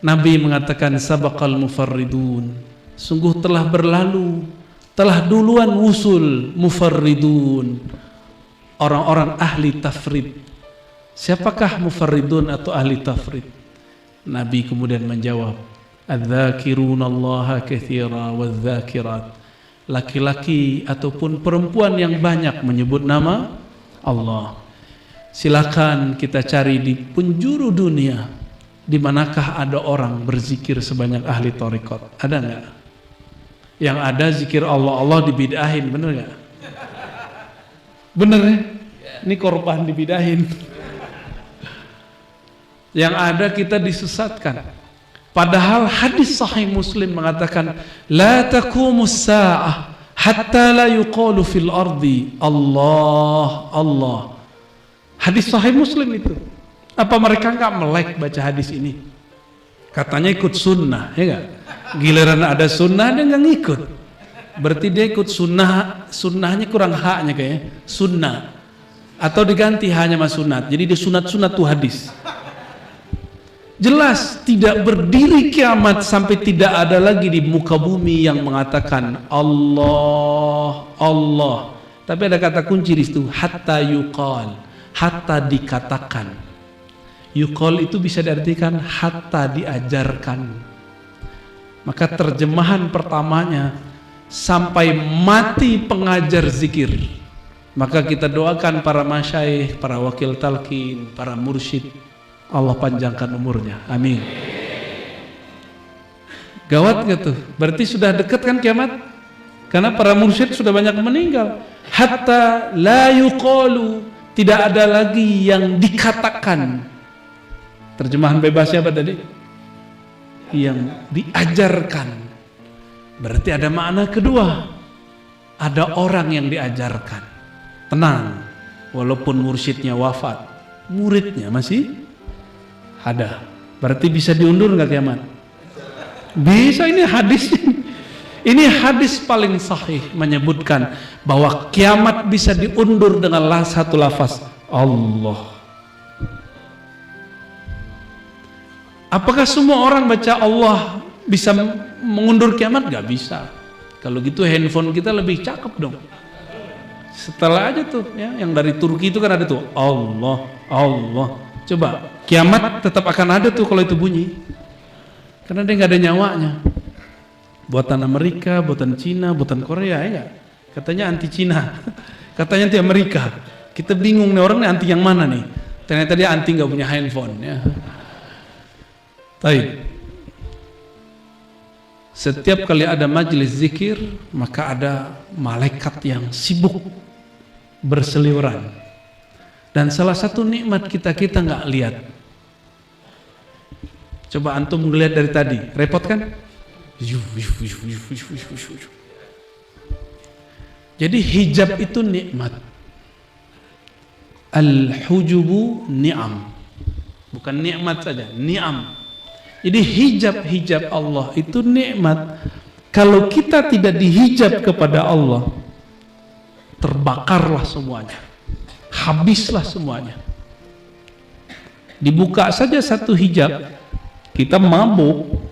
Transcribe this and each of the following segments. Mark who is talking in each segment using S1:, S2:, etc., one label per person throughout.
S1: Nabi mengatakan sabaqal mufarridun, sungguh telah berlalu, telah duluan wusul mufarridun, orang-orang ahli tafrid. Siapakah mufarridun atau ahli tafrid? Nabi kemudian menjawab, adz-dzakirunallaha katsira wadz-dzakirat, laki-laki ataupun perempuan yang banyak menyebut nama Allah. Silakan kita cari di penjuru dunia, di manakah ada orang berzikir sebanyak ahli thariqat? Ada enggak? Yang ada zikir Allah Allah dibid'ahin, bener enggak? Bener ya? Ini korban dibidahin. Yang ada kita disesatkan. Padahal hadis sahih Muslim mengatakan la taqumus sa'ah hatta la yuqalu fil ardi Allah Allah. Hadis sahih Muslim itu. Apa mereka enggak melek baca hadis ini? Katanya ikut sunnah, ya enggak? Giliran ada sunnah dia enggak ngikut. Berarti dia ikut sunnah, sunnahnya kurang haknya kayaknya. Sunnah. Atau diganti hanya mas sunat. Jadi dia sunat-sunat tuh hadis. Jelas tidak berdiri kiamat sampai tidak ada lagi di muka bumi yang mengatakan Allah Allah. Tapi ada kata kunci di situ, hatta yuqal, hatta dikatakan. Yuqal itu bisa diartikan hatta diajarkan. Maka terjemahan pertamanya sampai mati pengajar zikir. Maka kita doakan para masyayikh, para wakil talqin, para mursyid, Allah panjangkan umurnya, amin. Gawat gitu, berarti sudah dekat kan kiamat? Karena para mursyid sudah banyak meninggal. Hatta la yuqalu, tidak ada lagi yang dikatakan. Terjemahan bebasnya apa tadi? Yang diajarkan. Berarti ada makna kedua. Ada orang yang diajarkan. Tenang, walaupun mursyidnya wafat, muridnya masih ada. Berarti bisa diundur nggak kiamat? Bisa. Ini hadis. Ini hadis paling sahih menyebutkan bahwa kiamat bisa diundur dengan satu lafaz Allah. Apakah semua orang baca Allah bisa mengundur kiamat? Gak bisa. Kalau gitu handphone kita lebih cakep dong. Setelah aja tuh ya, yang dari Turki itu kan ada tuh Allah Allah. Coba kiamat tetap akan ada tuh kalau itu bunyi, karena dia nggak ada nyawanya. Buatan Amerika, buatan Cina, buatan Korea, ya nggak? Katanya anti Cina, katanya anti Amerika. Kita bingung nih orang nih anti yang mana nih? Ternyata dia anti nggak punya handphone. Ya. Baik. Setiap kali ada majelis zikir, maka ada malaikat yang sibuk berseliweran. Dan salah satu nikmat kita nggak lihat. Coba antum ngelihat dari tadi, repot kan? Jadi hijab itu nikmat. Al-hujubu ni'am. Bukan nikmat saja, ni'am. Jadi hijab Allah itu nikmat. Kalau kita tidak dihijab kepada Allah, terbakarlah semuanya. Habislah semuanya. Dibuka saja satu hijab, kita mabuk.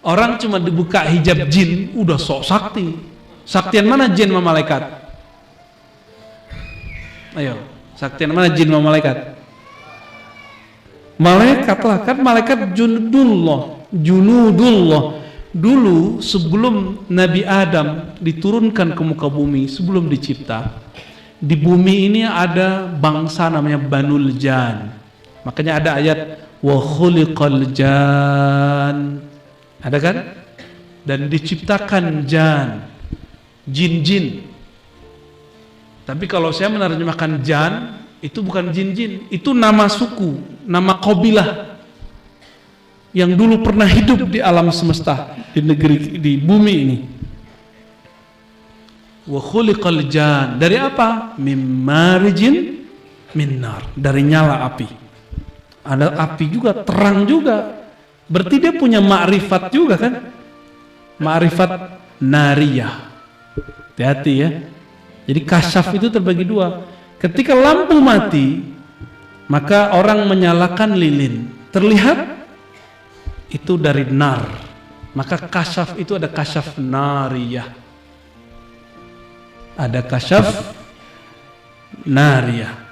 S1: Orang cuma dibuka hijab jin, udah sok sakti. Saktian mana jin sama malaikat? Ayo, saktian mana jin sama malaikat? Malaikat lah, kan malaikat junudullah. Dulu sebelum Nabi Adam diturunkan ke muka bumi, sebelum dicipta, di bumi ini ada bangsa namanya Banul Jan. Makanya ada ayat wa khuliqal jan. Ada kan? Dan diciptakan jan, jin-jin. Tapi kalau saya menerjemahkan jan, itu bukan jin-jin, itu nama suku, nama qabilah yang dulu pernah hidup di alam semesta, di negeri, di bumi ini. Wa khuliqal jan, dari apa? Mim marijin min nar, dari nyala api. Ada api juga, terang juga. Berarti dia punya ma'rifat juga kan? Ma'rifat nariyah. Hati-hati ya. Jadi kasyaf itu terbagi dua. Ketika lampu mati, Maka orang menyalakan lilin, terlihat itu dari nar. Maka kasyaf itu ada kasyaf nariyah, ada kasyaf nariyah.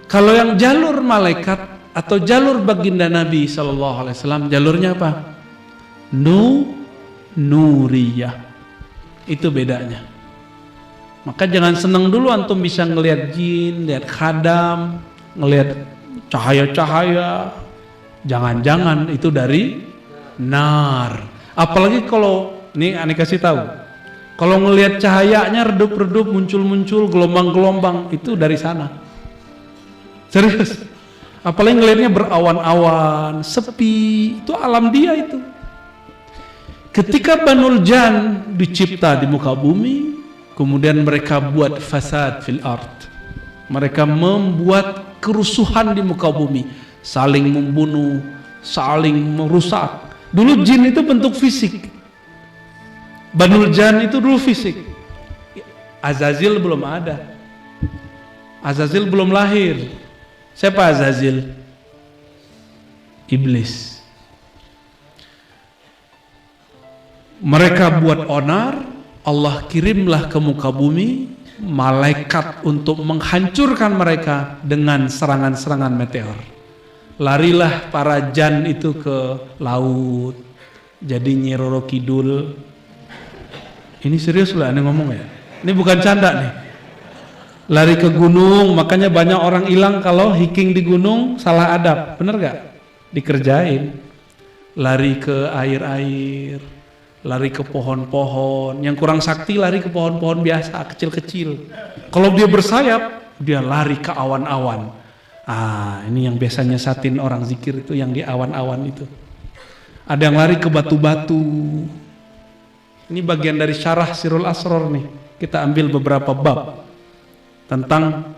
S1: Kalau yang jalur malaikat atau jalur baginda Nabi SAW, jalurnya apa? Nuriyah. Itu bedanya. Maka jangan senang dulu antum bisa ngelihat jin, lihat khadam, ngelihat cahaya-cahaya. Jangan-jangan itu dari nar. Apalagi kalau, nih aneh kasih tahu, kalau ngelihat cahayanya redup-redup, muncul-muncul, gelombang-gelombang, itu dari sana. Serius. Apalagi ngelihatnya berawan-awan, sepi, itu alam dia itu. Ketika Banul Jan dicipta di muka bumi, kemudian mereka buat fasad fil ard. Mereka membuat kerusuhan di muka bumi, saling membunuh, saling merusak. Dulu jin itu bentuk fisik. Banul Jan itu dulu fisik. Azazil belum ada. Azazil belum lahir. Siapa Azazil? Iblis. Mereka buat onar, Allah kirimlah ke muka bumi malaikat untuk menghancurkan mereka dengan serangan-serangan meteor. Larilah para jan itu ke laut, jadi Nyi Roro Kidul. Ini serius lah aneh ngomong ya. Ini bukan canda nih. Lari ke gunung, makanya banyak orang hilang kalau hiking di gunung salah adab, bener gak? Dikerjain. Lari ke air-air, lari ke pohon-pohon. Yang kurang sakti lari ke pohon-pohon biasa, kecil-kecil. Kalau dia bersayap, dia lari ke awan-awan. Ini yang biasanya satin orang zikir itu, yang di awan-awan itu. Ada yang lari ke batu-batu. Ini bagian dari syarah Sirul Asror nih. Kita ambil beberapa bab tentang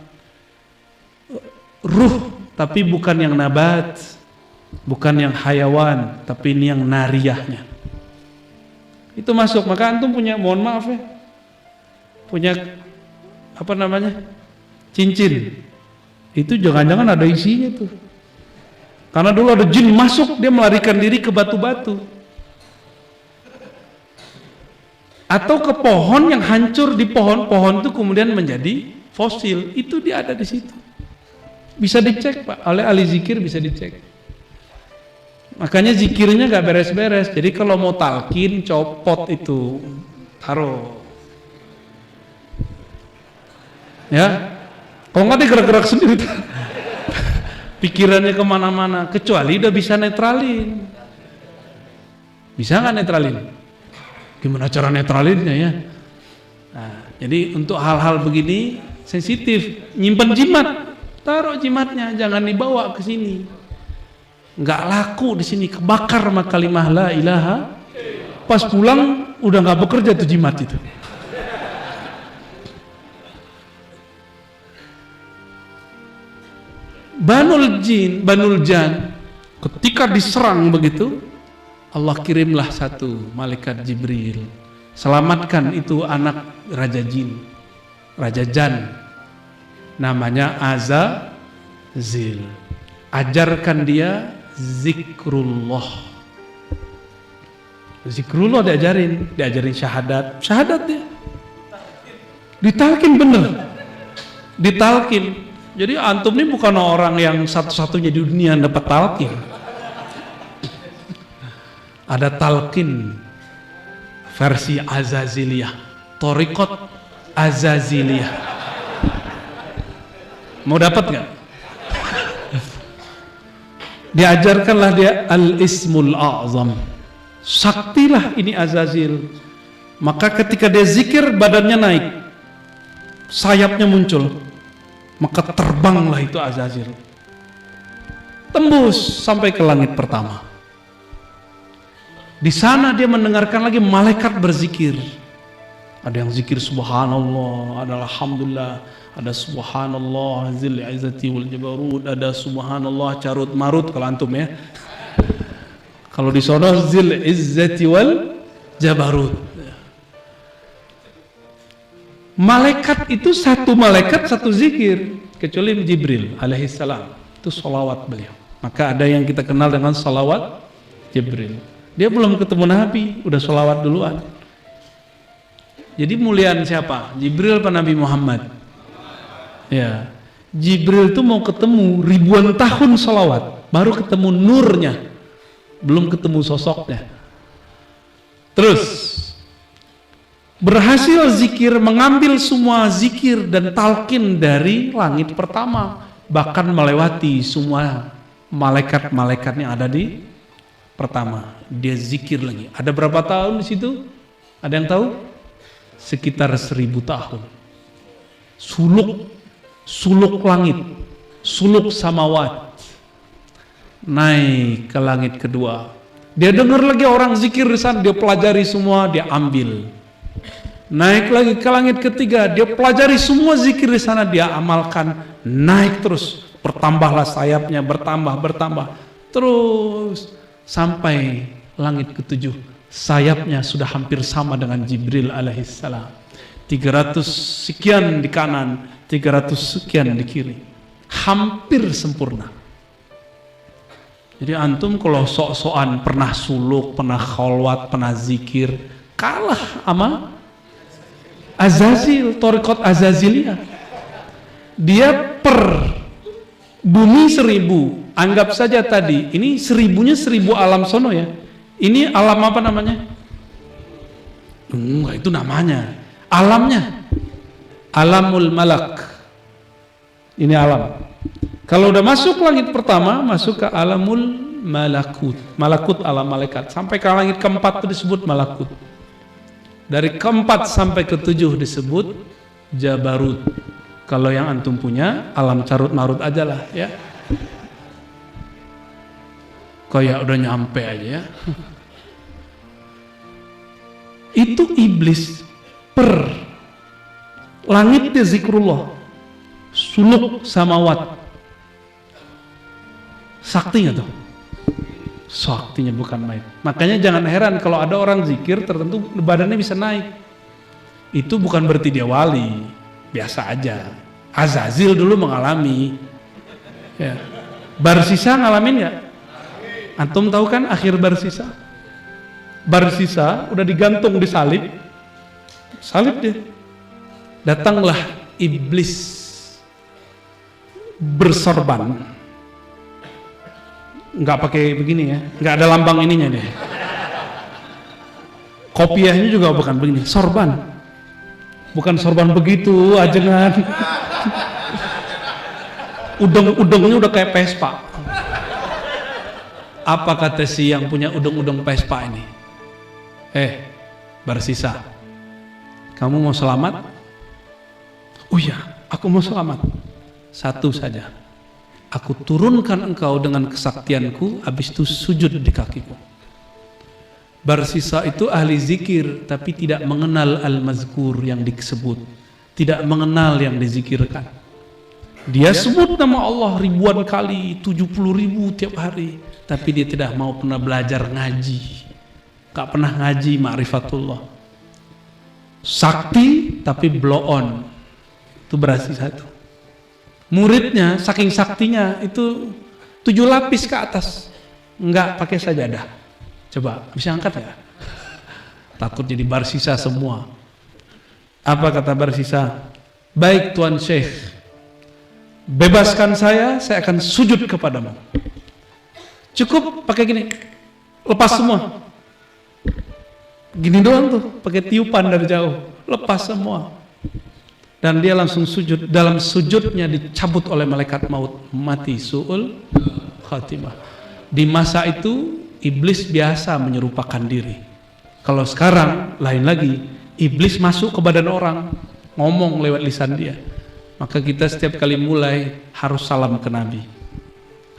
S1: ruh, tapi bukan yang nabat, bukan yang hayawan, tapi ini yang nariyahnya. Itu masuk. Maka antum punya, mohon maaf ya, punya apa namanya, cincin. Itu jangan-jangan ada isinya tuh. Karena dulu ada jin masuk, dia melarikan diri ke batu-batu. Atau ke pohon yang hancur di pohon-pohon itu kemudian menjadi fosil. Itu dia ada di situ. Bisa dicek Pak, oleh ahli zikir bisa dicek. Makanya zikirnya gak beres-beres. Jadi kalau mau talqin, copot itu, taruh. Ya, kalau nggak digerak-gerak sendiri, pikirannya kemana-mana. Kecuali udah bisa netralin. Bisa nggak netralin? Gimana cara netralinnya ya? Nah, jadi untuk hal-hal begini sensitif. Nyimpen jimat, taruh jimatnya, jangan dibawa ke sini. Nggak laku di sini, kebakar sama kalimah la ilaha. Pas pulang udah nggak bekerja tuh jimat itu. Banul Jan ketika diserang begitu, Allah kirimlah satu malaikat Jibril, selamatkan itu anak Raja Jin, Raja Jan, namanya Azazil. Ajarkan dia zikrullah. Zikrullah diajarin syahadat dia. Ditalkin bener. Ditalkin. Jadi antum ini bukan orang yang satu-satunya di dunia yang dapat talqin. Ada talqin versi Azaziliyah, Thariqat Azaziliyah. Mau dapat nggak? Diajarkanlah dia al-ismul a'zam. Saktilah ini Azazil. Maka ketika dia zikir badannya naik, sayapnya muncul. Maka terbanglah itu Azazil, tembus sampai ke langit pertama. Di sana dia mendengarkan lagi malaikat berzikir. Ada yang zikir subhanallah, ada alhamdulillah, ada subhanallah zil izzati wal jabarut, ada subhanallah carut marut kalau antum ya. Kalau di sono zil izzati wal jabarut. Malaikat itu satu malaikat satu zikir, kecuali Jibril alaihissalam. itu sholawat beliau. Maka ada yang kita kenal dengan sholawat Jibril. Dia belum ketemu Nabi, udah sholawat duluan. Jadi muliaan siapa? Jibril apa Nabi Muhammad? Ya, Jibril itu mau ketemu ribuan tahun sholawat, baru ketemu nurnya, belum ketemu sosoknya. Terus berhasil zikir, mengambil semua zikir dan talqin dari langit pertama, bahkan melewati semua malaikat-malaikat yang ada di pertama. Dia zikir lagi. Ada berapa tahun di situ? Ada yang tahu? Sekitar 1000 tahun. Suluk langit, suluk samawat, naik ke langit kedua. Dia dengar lagi orang zikir di sana, dia pelajari semua, dia ambil. Naik lagi ke langit ketiga, dia pelajari semua zikir di sana, dia amalkan. Naik terus, bertambahlah sayapnya, bertambah, terus sampai langit ketujuh. Sayapnya sudah hampir sama dengan Jibril alaihissalam. 300 sekian di kanan, 300 sekian di kiri, hampir sempurna. Jadi antum kalau sok-sokan pernah suluk, pernah kholwat, pernah zikir, kalah sama Azazil, Thariqat Azaziliyah. Dia per bumi 1000, anggap saja tadi ini 1000-nya 1000 alam sono ya. Ini alam apa namanya? Enggak, itu namanya. Alamnya alamul malak. Ini alam. Kalau udah masuk langit pertama, masuk ke alamul malakut. Malakut alam malaikat. Sampai ke langit keempat itu disebut malakut. Dari keempat sampai ketujuh disebut jabarut. Kalau yang antum punya alam carut marut aja lah ya. Kayak udah nyampe aja ya. Itu iblis per langit di zikrullah, suluk samawat. Sakti nggak tuh? Saktinya bukan main. Makanya jangan heran kalau ada orang zikir tertentu badannya bisa naik. Itu bukan berarti dia wali, biasa aja. Azazil dulu mengalami. Ya. Barsisa ngalamin nggak? Antum tahu kan akhir Barsisa? Barsisa udah digantung di salib dia. Datanglah iblis bersorban. Nggak pakai begini ya, nggak ada lambang ininya deh. Kopiahnya juga bukan begini, sorban. Bukan sorban begitu, ajengan. Udeng-udengnya udah kayak Vespa. Apa kata si yang punya udeng-udeng Vespa ini? Barsisa, kamu mau selamat? Oh iya, aku mau selamat. Satu saja, aku turunkan engkau dengan kesaktianku, habis itu sujud di kakiku. Barsisa itu ahli zikir, tapi tidak mengenal al-mazkur yang disebut, tidak mengenal yang dizikirkan. Dia sebut nama Allah ribuan kali, 70.000 tiap hari, tapi dia tidak mau pernah belajar ngaji, gak pernah ngaji ma'rifatullah. Sakti tapi blow on, itu Barsisa itu. Muridnya saking saktinya itu 7 lapis ke atas, enggak pakai sajadah. Coba bisa angkat ya? Takut jadi Barsisa semua. Apa kata Barsisa? Baik Tuan Syekh, bebaskan saya akan sujud kepadamu. Cukup pakai gini, lepas semua. Gini doang tuh, pakai tiupan dari jauh, lepas semua. Dan dia langsung sujud. Dalam sujudnya dicabut oleh malaikat maut, mati su'ul khatimah. Di masa itu iblis biasa menyerupakan diri. Kalau sekarang lain lagi, iblis masuk ke badan orang, ngomong lewat lisan dia. Maka kita setiap kali mulai harus salam ke Nabi,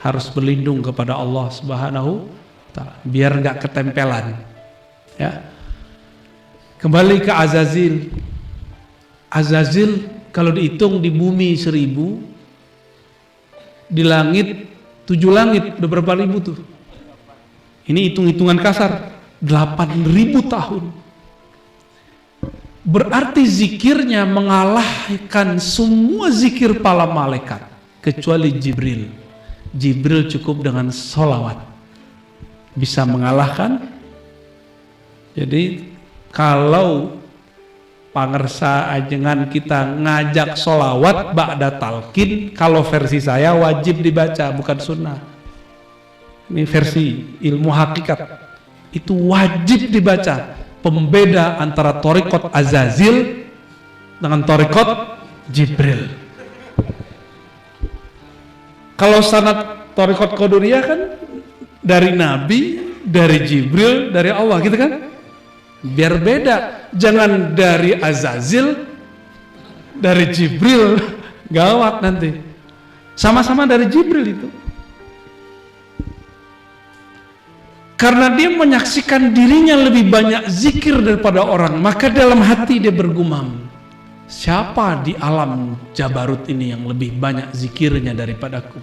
S1: harus berlindung kepada Allah Subhanahu wa ta'ala, biar nggak ketempelan ya. Kembali ke Azazil. Azazil kalau dihitung di bumi 1000, di langit 7 langit udah berapa ribu tuh? Ini hitung-hitungan kasar, 8.000 tahun. Berarti zikirnya mengalahkan semua zikir para malaikat kecuali Jibril. Jibril cukup dengan sholawat bisa mengalahkan. Jadi kalau pangersa ajengan kita ngajak sholawat ba'da talqin, kalau versi saya wajib dibaca, bukan sunnah. Ini versi ilmu hakikat, itu wajib dibaca. Pembeda antara thariqat Azazil dengan thariqat Jibril. Kalau sanad thariqat Qadariyah kan dari Nabi, dari Jibril, dari Allah gitu kan. Biar beda, jangan dari Azazil, dari Jibril, gawat nanti. Sama-sama dari Jibril itu. Karena dia menyaksikan dirinya lebih banyak zikir daripada orang, maka dalam hati dia bergumam, siapa di alam Jabarut ini yang lebih banyak zikirnya daripadaku?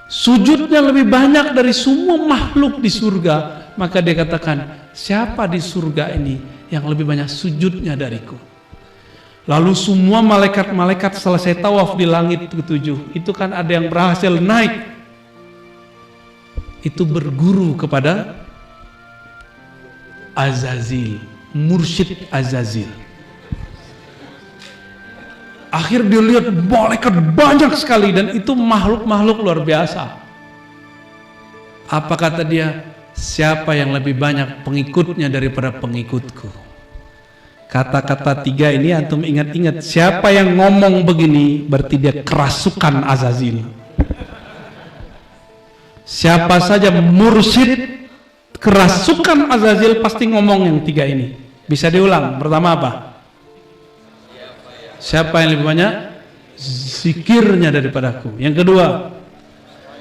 S1: Sujudnya lebih banyak dari semua makhluk di surga, maka dia katakan, siapa di surga ini yang lebih banyak sujudnya dariku? Lalu semua malaikat-malaikat selesai tawaf di langit ketujuh, itu kan ada yang berhasil naik, itu berguru kepada Azazil, mursyid Azazil. Akhir dia lihat malaikat banyak sekali, dan itu makhluk-makhluk luar biasa. Apa kata dia? Siapa yang lebih banyak pengikutnya daripada pengikutku? Kata-kata tiga ini antum ingat-ingat. Siapa yang ngomong begini berarti dia kerasukan Azazil. Siapa saja mursyid kerasukan Azazil pasti ngomong yang tiga ini. Bisa diulang. Pertama apa? Siapa yang lebih banyak zikirnya daripadaku? Yang kedua,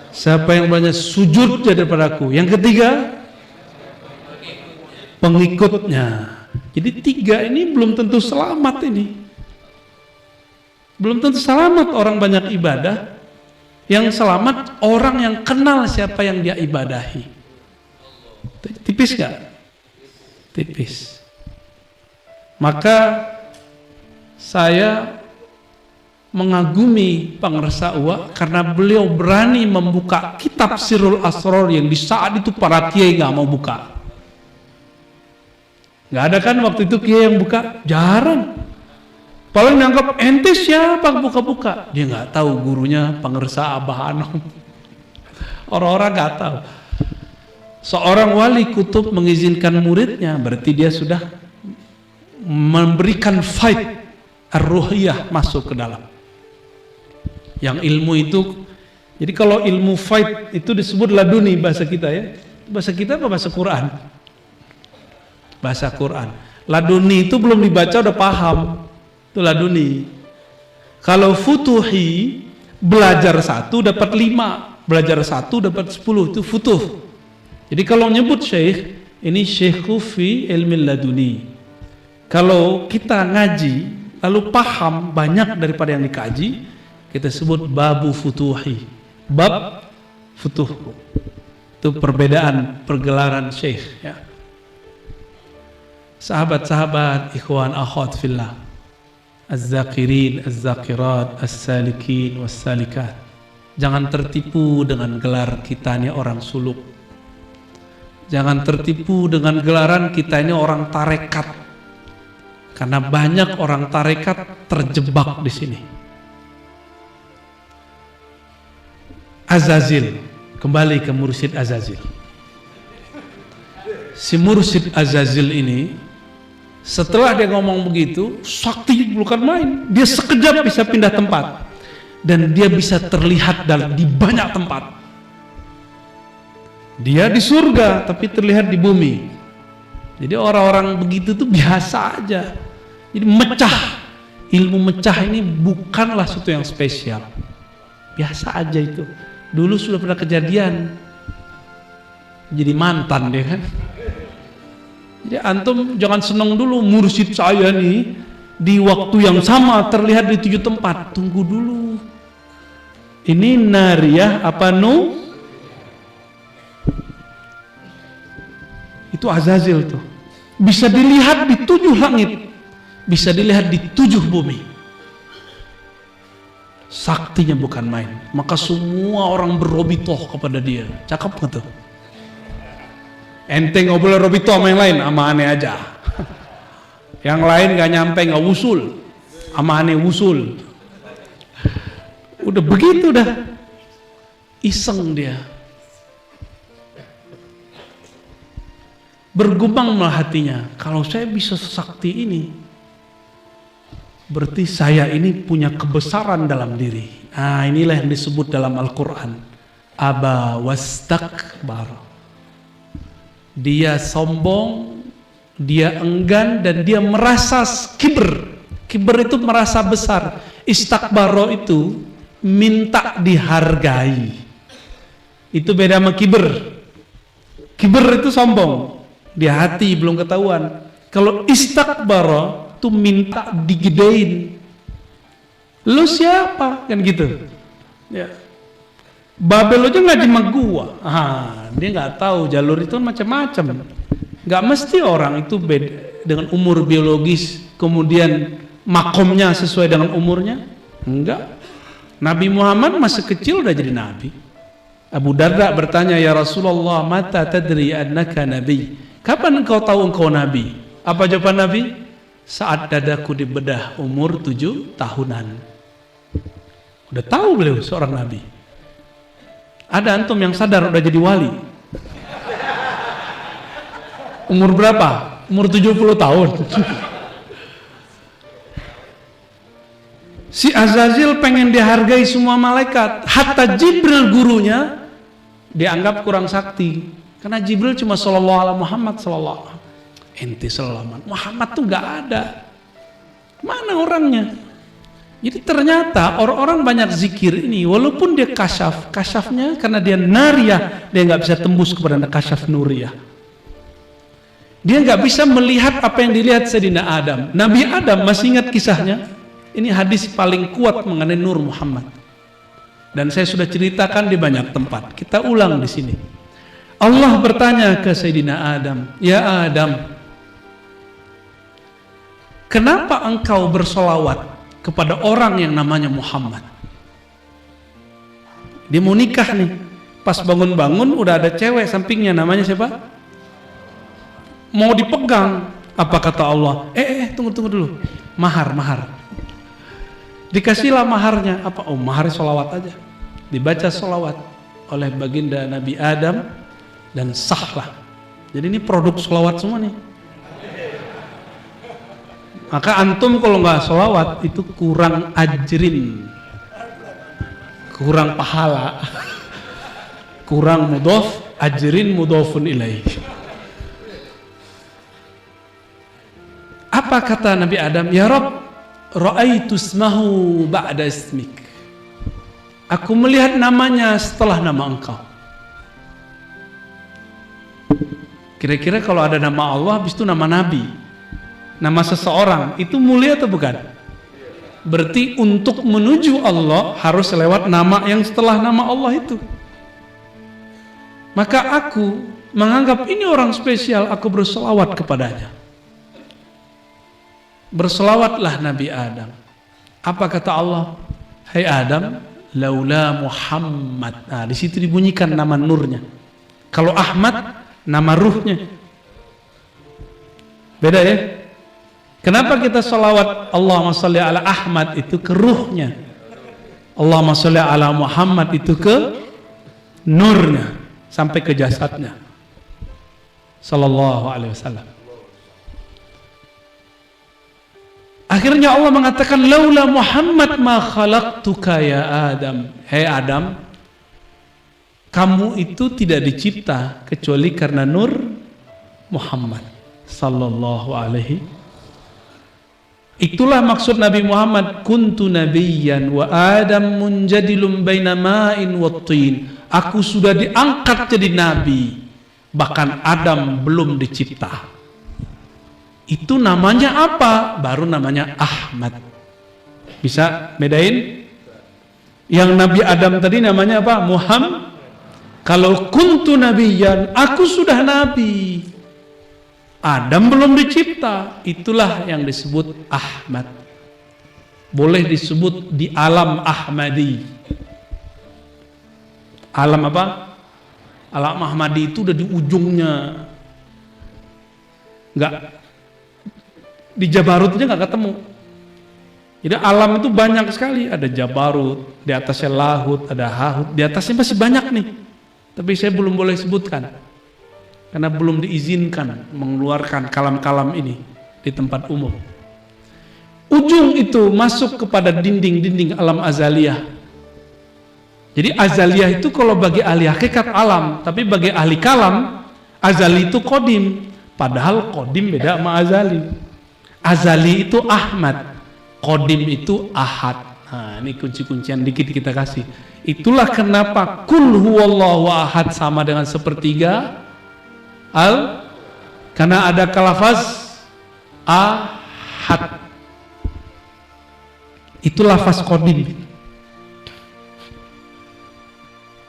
S1: siapa yang banyak sujudnya daripadaku? Yang ketiga, pengikutnya. Jadi tiga ini belum tentu selamat ini. Belum tentu selamat orang banyak ibadah. Yang selamat orang yang kenal siapa yang dia ibadahi. Tipis gak? Tipis. Maka saya mengagumi Pangersa Uwa karena beliau berani membuka kitab Sirrul Asrar yang di saat itu para kiai gak mau buka. Gak ada kan waktu itu kiai yang buka? Jarang. Paling nangkap ente siapa buka-buka. Dia nggak tahu gurunya Pangersa Abah Anom. Orang-orang nggak tahu. Seorang wali kutub mengizinkan muridnya, berarti dia sudah memberikan fight ar-ruhiyah masuk ke dalam. Yang ilmu itu, jadi kalau ilmu fight itu disebut laduni bahasa kita ya. Bahasa kita apa bahasa Quran? Bahasa Quran. Laduni itu belum dibaca udah paham. Itu laduni. Kalau futuhi, belajar 1 dapat 5, belajar 1 dapat 10, itu futuh. Jadi kalau nyebut syekh, ini syekhu fi ilmi laduni. Kalau kita ngaji lalu paham banyak daripada yang dikaji, kita sebut babu futuhi, bab futuh. Itu perbedaan pergelaran syekh ya. Sahabat-sahabat, ikhwan akhwat fillah, az-zakirin, az-zakirat, as-salikin, was-salikat. Jangan tertipu dengan gelar kita ini orang suluk. Jangan tertipu dengan gelaran kita ini orang tarekat. Karena banyak orang tarekat terjebak di sini. Azazil, kembali ke mursyid Azazil. Si mursyid Azazil ini setelah dia ngomong begitu, sakti bukan main. Dia sekejap bisa pindah tempat. Dan dia bisa terlihat di banyak tempat. Dia di surga, tapi terlihat di bumi. Jadi orang-orang begitu tuh biasa aja. Jadi mecah. Ilmu mecah ini bukanlah sesuatu yang spesial. Biasa aja itu. Dulu sudah pernah kejadian. Jadi mantan dia kan. Jadi antum jangan senang dulu mursyid saya nih di waktu yang sama terlihat di 7 tempat. Tunggu dulu. Ini nariyah apa nu? Itu Azazil tuh. Bisa dilihat di 7 langit. Bisa dilihat di 7 bumi. Saktinya bukan main. Maka semua orang berrobitoh kepada dia. Cakep nggak tuh? Ente nggak boleh robitoh sama yang lain, sama aneh aja. Yang lain nggak nyampe, nggak wusul, sama aneh wusul. Udah begitu dah. Iseng dia. Bergumanglah hatinya, kalau saya bisa sesakti ini, berarti saya ini punya kebesaran dalam diri. Nah, inilah yang disebut dalam Al-Quran, aba wastakbar. Dia sombong, dia enggan, dan dia merasa kibr. Kibr itu merasa besar. Istakbaro itu minta dihargai. Itu beda sama kibr. Kibr itu sombong, di hati belum ketahuan. Kalau istakbaro itu minta digedein. Lu siapa? Kan gitu. Ya. Babel aja nggak cuma gua. Dia nggak tahu jalur itu macam-macam. Nggak mesti orang itu beda dengan umur biologis, kemudian makomnya sesuai dengan umurnya. Enggak. Nabi Muhammad masih kecil udah jadi nabi. Abu Darda bertanya, ya Rasulullah, mata tadri annaka nabi? Kapan engkau tahu engkau nabi? Apa jawaban Nabi? Saat dadaku dibedah umur 7 tahunan. Udah tahu beliau seorang nabi. Ada antum yang sadar udah jadi wali? Umur berapa? Umur 70 tahun. Si Azazil pengen dihargai semua malaikat. Hatta Jibril gurunya dianggap kurang sakti. Karena Jibril cuma sallallahu alaihi Muhammad sallallahu. Ente sallallahu Muhammad tuh gak ada. Mana orangnya? Jadi ternyata orang-orang banyak zikir ini, walaupun dia kasyafnya karena dia nariyah, dia nggak bisa tembus kepada kasyaf nuriyah. Dia nggak bisa melihat apa yang dilihat Sayyidina Adam. Nabi Adam, masih ingat kisahnya? Ini hadis paling kuat mengenai Nur Muhammad. Dan saya sudah ceritakan di banyak tempat. Kita ulang di sini. Allah bertanya ke Sayyidina Adam, ya Adam, kenapa engkau bersolawat kepada orang yang namanya Muhammad? Dia mau nikah nih, pas bangun-bangun udah ada cewek sampingnya, namanya siapa? Mau dipegang. Apa kata Allah? Tunggu dulu. Mahar. Dikasihlah maharnya. Apa? Oh, mahar solawat aja. Dibaca solawat oleh baginda Nabi Adam dan sahlah. Jadi ini produk solawat semua nih. Maka antum kalau nggak solawat itu kurang ajrin, kurang pahala, kurang mudhof, ajrin mudhofun ilaih. Apa kata Nabi Adam? Ya Rabb, ra'aitu ismahu ba'da ismik. Aku melihat namanya setelah nama engkau. Kira-kira kalau ada nama Allah, habis itu nama Nabi, nama seseorang, itu mulia atau bukan? Berarti untuk menuju Allah harus lewat nama yang setelah nama Allah itu. Maka aku menganggap ini orang spesial, aku berselawat kepadanya. Berselawatlah Nabi Adam. Apa kata Allah? Hai Adam, laula Muhammad. Nah, di situ dibunyikan nama nurnya. Kalau Ahmad, nama ruhnya. Beda ya? Kenapa kita salawat Allahumma sholli ala Ahmad itu ke ruhnya, Allahumma sholli ala Muhammad itu ke nurnya, sampai ke jasadnya sallallahu alaihi wasallam. Akhirnya Allah mengatakan, laula Muhammad ma khalaqtuka ya Adam. Hei Adam, kamu itu tidak dicipta kecuali karena nur Muhammad sallallahu alaihi. Itulah maksud Nabi Muhammad, kuntu nabiyyan wa Adam munjadilum baina ma'in wa tin. Aku sudah diangkat jadi nabi, bahkan Adam belum dicipta. Itu namanya apa? Baru namanya Ahmad. Bisa bedain? Yang Nabi Adam tadi namanya apa? Muhammad. Kalau kuntu nabiyyan, aku sudah nabi, Adam belum dicipta, itulah yang disebut Ahmad. boleh disebut di alam Ahmadi. Alam apa? Alam Ahmadi itu udah di ujungnya, nggak di Jabarut aja nggak ketemu. Jadi alam itu banyak sekali, ada Jabarut, di atasnya Lahut, ada Hahut, di atasnya masih banyak nih. Tapi saya belum boleh sebutkan karena belum diizinkan mengeluarkan kalam-kalam ini di tempat umum. Ujung itu masuk kepada dinding-dinding alam azaliyah. Jadi azaliyah itu kalau bagi ahli hakikat alam, tapi bagi ahli kalam, azali itu kodim. Padahal kodim beda sama azali. Azali itu Ahmad, kodim itu Ahad. Nah, ini kunci-kuncian dikit kita kasih. Itulah kenapa kul huwallahu ahad sama dengan sepertiga karena ada lafaz ahad. Itu lafaz kodim.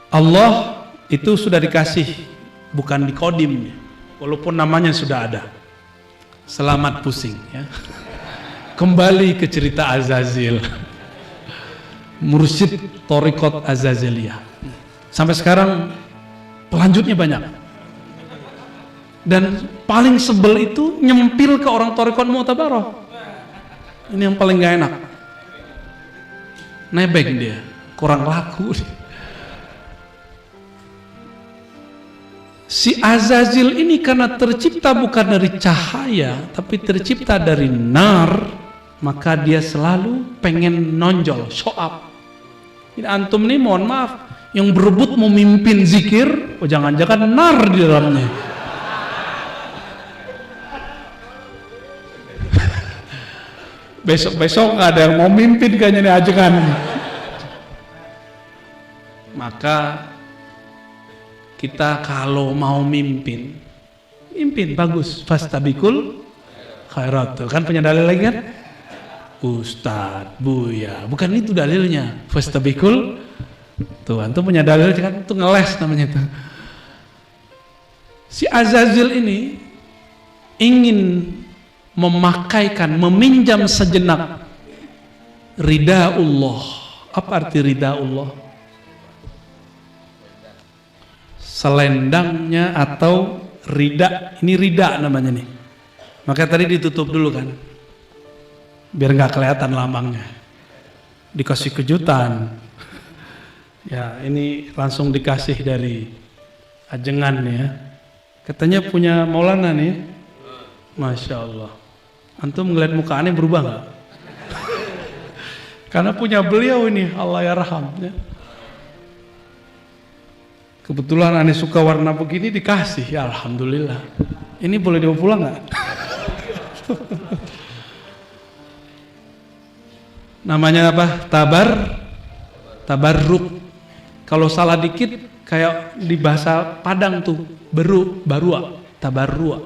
S1: Allah itu sudah dikasih, bukan di kodim, walaupun namanya sudah ada. Selamat pusing ya. Kembali ke cerita Azazil, mursyid Thariqat Azaziliyah. Sampai sekarang pelanjutnya banyak. Dan paling sebel itu nyempil ke orang Thariqat Mu'tabarah. Ini yang paling gak enak. Nebeng dia, kurang laku dia. Si Azazil ini karena tercipta bukan dari cahaya, tapi tercipta dari nar, maka dia selalu pengen nonjol, show up. Ini antum nih mohon maaf, yang berebut memimpin zikir, oh jangan-jangan nar di dalamnya. Besok-besok nggak ada yang mau mimpin kayaknya nih ajengan. Maka kita kalau mau mimpin bagus, fastabikul khairat. Kan punya dalil lagi kan? Ustadz, Buya, bukan itu dalilnya. Fastabikul, tuh antum punya dalil kan? Itu ngeles namanya itu. Si Azazil ini ingin memakaikan, meminjam sejenak ridha Allah. Apa arti ridha Allah? Selendangnya atau rida, ini rida namanya nih. Maka tadi ditutup dulu kan, biar nggak kelihatan lambangnya. Dikasih kejutan. Ya ini langsung dikasih dari ajengan ya. Katanya punya Maulana nih. Masya Allah. Antum ngeliat muka aneh berubah nggak? Karena punya beliau ini, Allah yarham ya. Kebetulan aneh suka warna begini dikasih, ya alhamdulillah. Ini boleh dibawa pulang nggak? Namanya apa? Tabarruk. Kalau salah dikit kayak di bahasa Padang tuh, barua, tabarrua.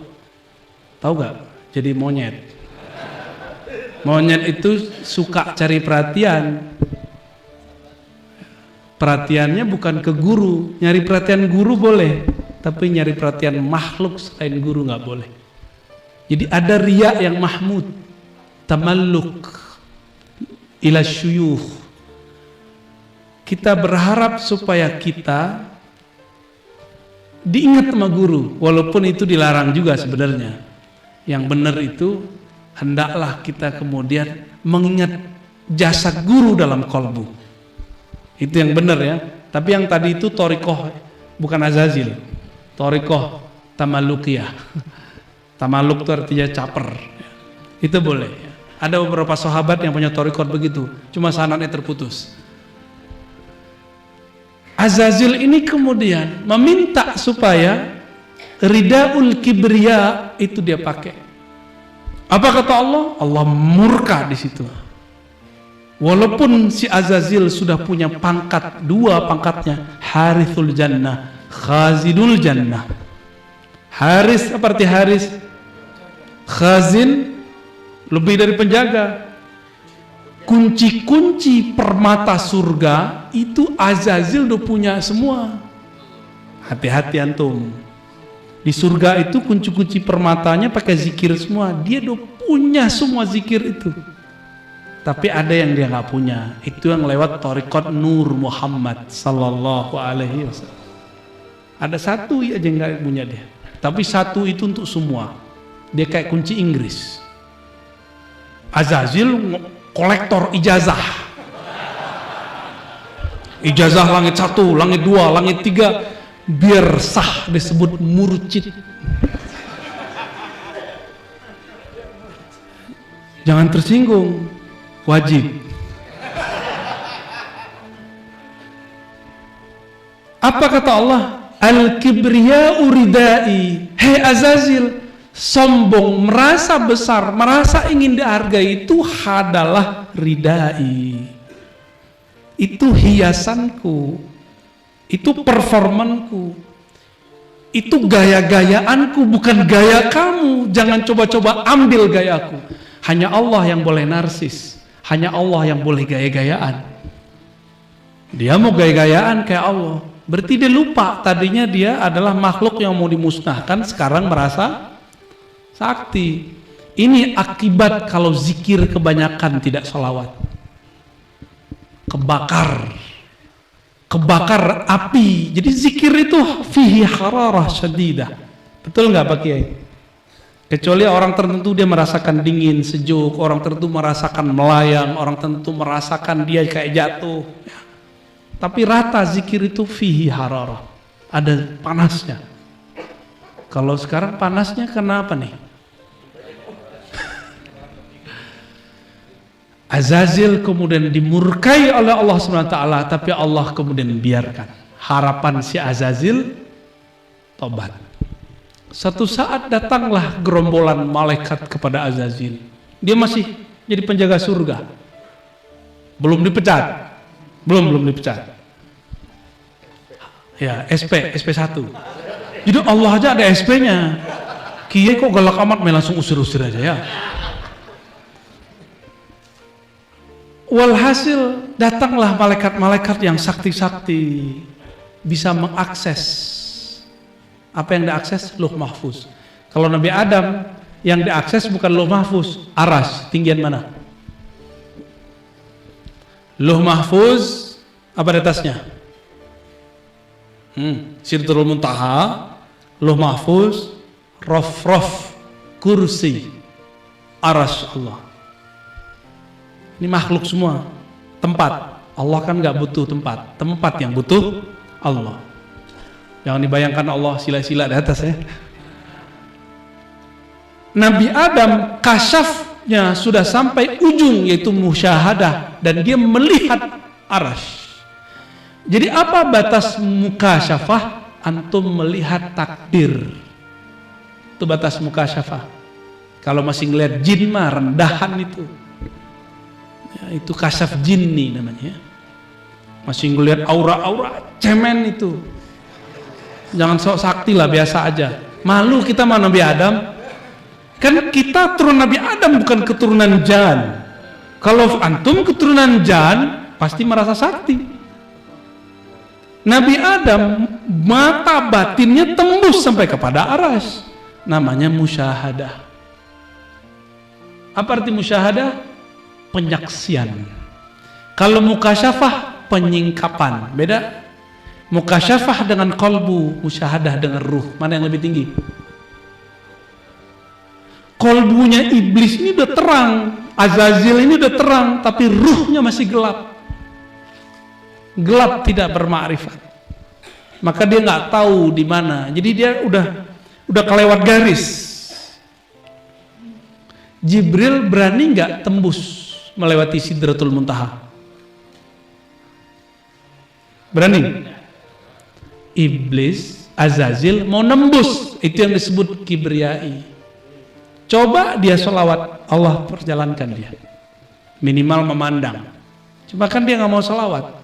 S1: Tahu nggak? Jadi monyet. Monyet itu suka cari perhatian. Perhatiannya bukan ke guru, nyari perhatian guru boleh, tapi nyari perhatian makhluk selain guru nggak boleh. Jadi ada riya yang mahmud, tamalluk ila syuyukh. Kita berharap supaya kita diingat sama guru, walaupun itu dilarang juga sebenarnya. Yang benar itu hendaklah kita kemudian mengingat jasa guru dalam kolbu. Itu yang benar ya. Tapi yang tadi itu thariqah, bukan Azazil. Thariqah tamalukiyah. Tamaluk itu artinya caper. Itu boleh. Ada beberapa sahabat yang punya thariqah begitu, cuma sanadnya terputus. Azazil ini kemudian meminta supaya ridaul kibriya itu dia pakai. Apa kata Allah? Allah murka di situ. Walaupun si Azazil sudah punya pangkat, dua pangkatnya, Harithul Jannah, Khazidul Jannah. Haris apa arti Haris? Khazin lebih dari penjaga. Kunci-kunci permata surga itu Azazil udah punya semua. Hati-hati antum. Di surga itu kunci-kunci permatanya pakai zikir semua. Dia udah punya semua zikir itu. tapi ada yang dia nggak punya. Itu yang lewat Thariqat Nur Muhammad sallallahu alaihi wasallam. Ada satu aja yang nggak punya dia, tapi satu itu untuk semua. Dia kayak kunci Inggris. Azazil kolektor ijazah. Ijazah langit 1, langit 2, langit 3, biar sah disebut murcid. Jangan tersinggung, wajib. Apa kata Allah? Al-kibriya'u ridai. Hei Azazil, sombong, merasa besar, merasa ingin dihargai itu adalah ridai. Itu hiasanku, itu performanku, itu gaya-gayaanku, bukan gaya kamu. Jangan coba-coba ambil gayaku. Hanya Allah yang boleh narsis, hanya Allah yang boleh gaya-gayaan. Dia mau gaya-gayaan kayak Allah, berarti dia lupa tadinya dia adalah makhluk yang mau dimusnahkan, sekarang merasa sakti. Ini akibat kalau zikir kebanyakan tidak sholawat. Kebakar api. Jadi zikir itu fihi hararah syadidah. Betul nggak Pak Kiai? Kecuali orang tertentu dia merasakan dingin, sejuk, orang tertentu merasakan melayang, orang tertentu merasakan dia kayak jatuh. Tapi rata zikir itu fihi hararah. Ada panasnya. Kalau sekarang panasnya kenapa nih? Azazil kemudian dimurkai oleh Allah SWT, tapi Allah kemudian biarkan. Harapan si Azazil tobat. Satu saat datanglah gerombolan malaikat kepada Azazil. Dia masih jadi penjaga surga. Belum dipecat. Belum dipecat. Ya, SP1. Jadi Allah aja ada SP-nya. Kiai kok galak amat, langsung usir-usir aja ya. Walhasil datanglah malaikat-malaikat yang sakti-sakti, bisa mengakses. Apa yang diakses? Lauh Mahfuz. Kalau Nabi Adam yang diakses bukan Lauh Mahfuz, aras. Tinggian mana? Lauh Mahfuz apa di atasnya? Sidratul Muntaha, Lauh Mahfuz, Rof, kursi, aras Allah. Ini makhluk semua. Tempat. Allah kan nggak butuh tempat. Tempat yang butuh Allah. Jangan dibayangkan Allah sila-sila di atas ya. Nabi Adam kasyafnya sudah sampai ujung, yaitu musyahadah, dan dia melihat arasy. Jadi apa batas mukasyafah? Antum melihat takdir. Itu batas mukasyafah. Kalau masih ngelihat jin mah rendahan itu. Ya, itu kasyaf jinni namanya. Masih ngelihat aura-aura cemen itu. Jangan sok sakti lah, biasa aja. Malu kita sama Nabi Adam. Kan kita turun Nabi Adam, bukan keturunan Jan. Kalau antum keturunan Jan, pasti merasa sakti. Nabi Adam mata batinnya tembus sampai kepada arasy. Namanya musyahadah. Apa arti musyahadah? Penyaksian. Kalau mukasyafah penyingkapan. Beda. Mukasyafah dengan kolbu, musyahadah dengan ruh. Mana yang lebih tinggi? Kolbunya iblis ini udah terang, Azazil ini udah terang, tapi ruhnya masih gelap. Gelap, tidak bermakrifat. Maka dia nggak tahu di mana. Jadi dia udah kelewat garis. Jibril berani nggak tembus melewati Sidratul Muntaha? Berani? Iblis, Azazil mau nembus, itu yang disebut kibriyai. Coba dia sholawat, Allah perjalankan dia. Minimal memandang. Cuma kan dia nggak mau sholawat.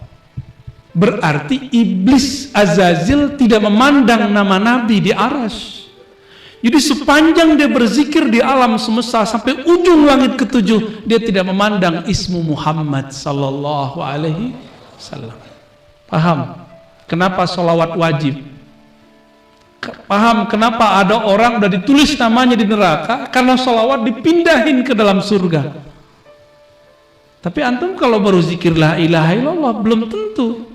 S1: Berarti iblis Azazil tidak memandang nama Nabi di arasy. Jadi sepanjang dia berzikir di alam semesta sampai ujung langit ketujuh, dia tidak memandang ismu Muhammad sallallahu alaihi wasallam. Paham? Kenapa sholawat wajib? Paham kenapa ada orang udah ditulis namanya di neraka? Karena sholawat dipindahin ke dalam surga. Tapi antum kalau baru zikir la ilaha illallah belum tentu.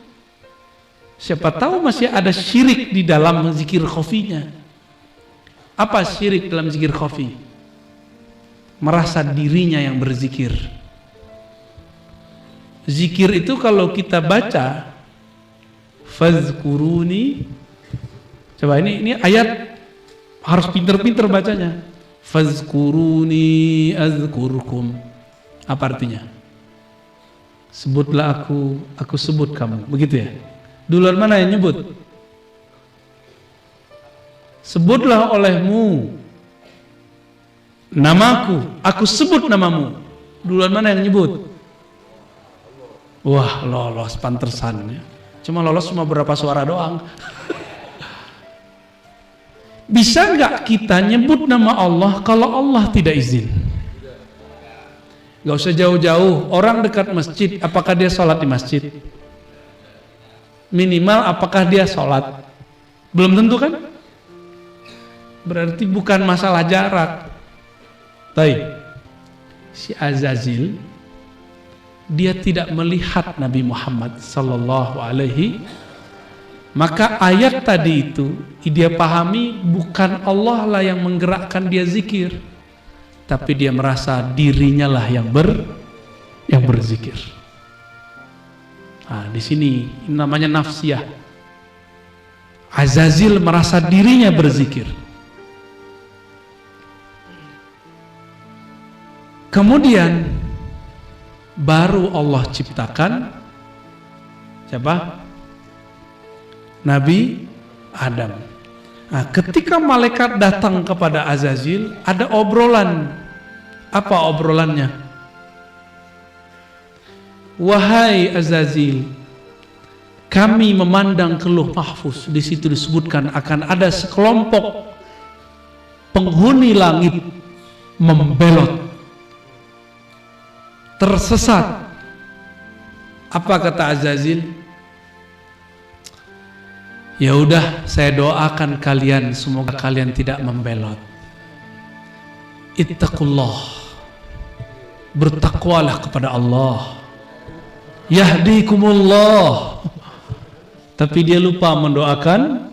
S1: Siapa tahu masih ada syirik di dalam zikir khafinya. Apa syirik dalam zikir khafi? Merasa dirinya yang berzikir. Zikir itu kalau kita baca fazkuruni, coba ini ayat harus pinter-pinter bacanya. Fazkuruni azkurkum. Apa artinya? Sebutlah aku sebut kamu. Begitu ya? Duluan mana yang nyebut? Sebutlah olehmu namaku, aku sebut namamu. Duluan mana yang nyebut? Wah, lolos pantesan ya. Cuma lolos cuma berapa suara doang. Bisa nggak kita nyebut nama Allah kalau Allah tidak izin? Gak usah jauh-jauh, orang dekat masjid, apakah dia sholat di masjid? Minimal apakah dia sholat? Belum tentu kan? Berarti bukan masalah jarak. Baik, si Azazil dia tidak melihat Nabi Muhammad sallallahu alaihi. Maka ayat tadi itu dia pahami bukan Allah lah yang menggerakkan dia zikir, tapi dia merasa dirinya lah yang berzikir. Nah, di sini namanya nafsiyah. Azazil merasa dirinya berzikir. Kemudian baru Allah ciptakan siapa? Nabi Adam. Nah, ketika malaikat datang kepada Azazil, ada obrolan. Apa obrolannya? Wahai Azazil, kami memandang ke Lauh Mahfuz. Di situ disebutkan akan ada sekelompok penghuni langit membelot, tersesat. Apa kata Azazil? Ya udah, saya doakan kalian semoga kalian tidak membelot. Ittaqullah, bertakwalah kepada Allah. Yahdikumullah. Tapi dia lupa mendoakan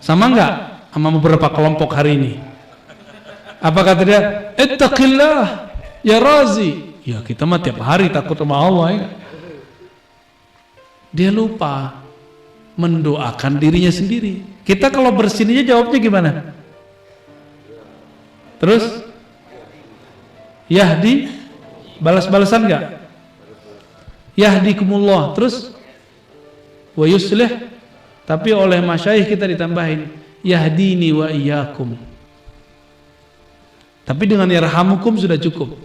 S1: sama enggak sama beberapa kelompok hari ini. Apa kata dia? Ittaqillah ya Razi. Ya kita mah tiap hari takut sama Allah ya. Dia lupa mendoakan dirinya sendiri. Kita kalau bersinnya jawabnya gimana? Terus Yahdi, balas-balasan enggak? Yahdikumullah. Terus wa yuslih, tapi oleh masyayikh kita ditambahin yahdini wa iyyakum. Tapi dengan yarhamukum sudah cukup,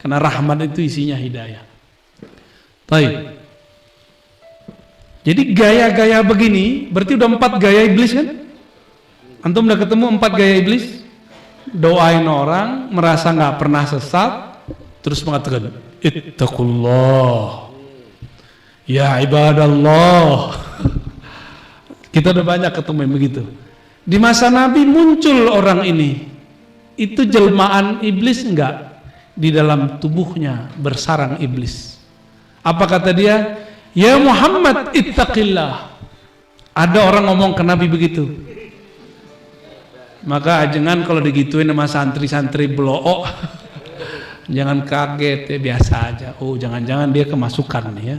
S1: karena rahmat itu isinya hidayah. Baik. Jadi gaya-gaya begini berarti udah 4 gaya iblis kan? Antum udah ketemu 4 gaya iblis. Doain orang merasa nggak pernah sesat, terus mengatakan ittaqullah ya ibadallah. Kita udah banyak ketemu yang begitu. Di masa Nabi muncul orang ini. Itu jelmaan iblis enggak? Di dalam tubuhnya bersarang iblis. Apa kata dia? Ya Muhammad ittaqillah. Ada orang ngomong ke Nabi begitu. Maka jangan kalau digituin sama santri-santri blook. Jangan kaget ya, biasa aja. Oh jangan-jangan dia kemasukan nih ya.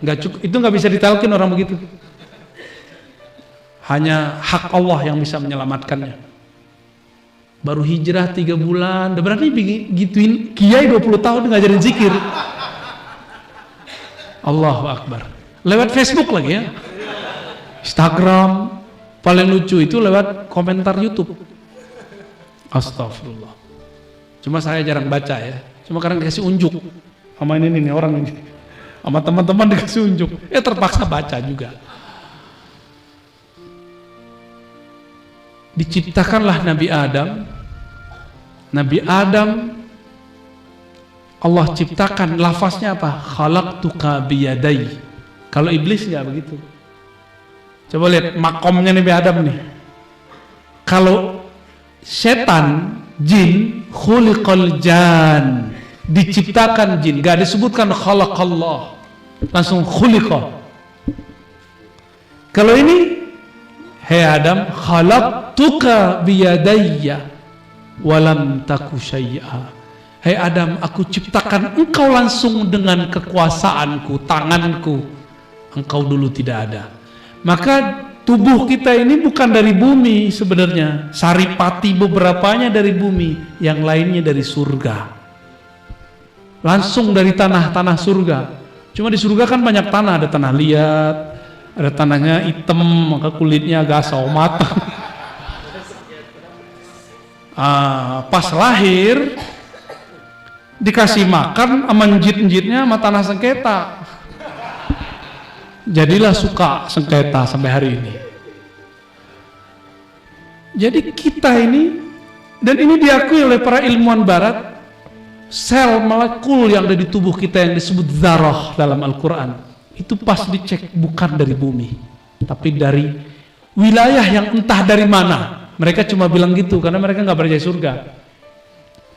S1: Nggak cukup, itu nggak bisa ditalkin orang begitu. Hanya hak Allah yang bisa menyelamatkannya. Baru hijrah 3 bulan, udah berani gituin kiai 20 tahun ngajarin zikir. Allahu Akbar. Lewat Facebook lagi ya. Instagram. Paling lucu itu lewat komentar YouTube. Astagfirullah. Cuma saya jarang baca ya. Cuma kadang dikasih unjuk sama ini nih orang ini. Sama teman-teman dikasih unjuk. Terpaksa baca juga. Diciptakanlah Nabi Adam. Nabi Adam Allah ciptakan, lafaznya apa? Khalaqtuka biyadai. Kalau iblis nggak begitu. Coba lihat makomnya Nabi Adam nih. Kalau setan, jin, khuliqal jan. diciptakan jin, gak disebutkan khalaqallah, langsung khuliqa. Kalau ini, hei Adam, khalaqtuka biyadayya walam taku syai'a. Hei Adam, aku ciptakan engkau langsung dengan kekuasaanku, tanganku. Engkau dulu tidak ada. Maka tubuh kita ini bukan dari bumi sebenarnya. Saripati beberapanya dari bumi, yang lainnya dari surga. Langsung dari tanah surga. Cuma di surga kan banyak tanah, ada tanah liat, ada tanahnya hitam, maka kulitnya agak saumat. Pas lahir dikasih makan sama njit-njitnya sama tanah sengketa. Jadilah suka sengketa sampai hari ini. Jadi kita ini, dan ini diakui oleh para ilmuwan barat, sel molekul yang ada di tubuh kita yang disebut dzarah dalam Al-Quran, itu pas dicek bukan dari bumi, tapi dari wilayah yang entah dari mana. Mereka cuma bilang gitu karena mereka nggak percaya surga.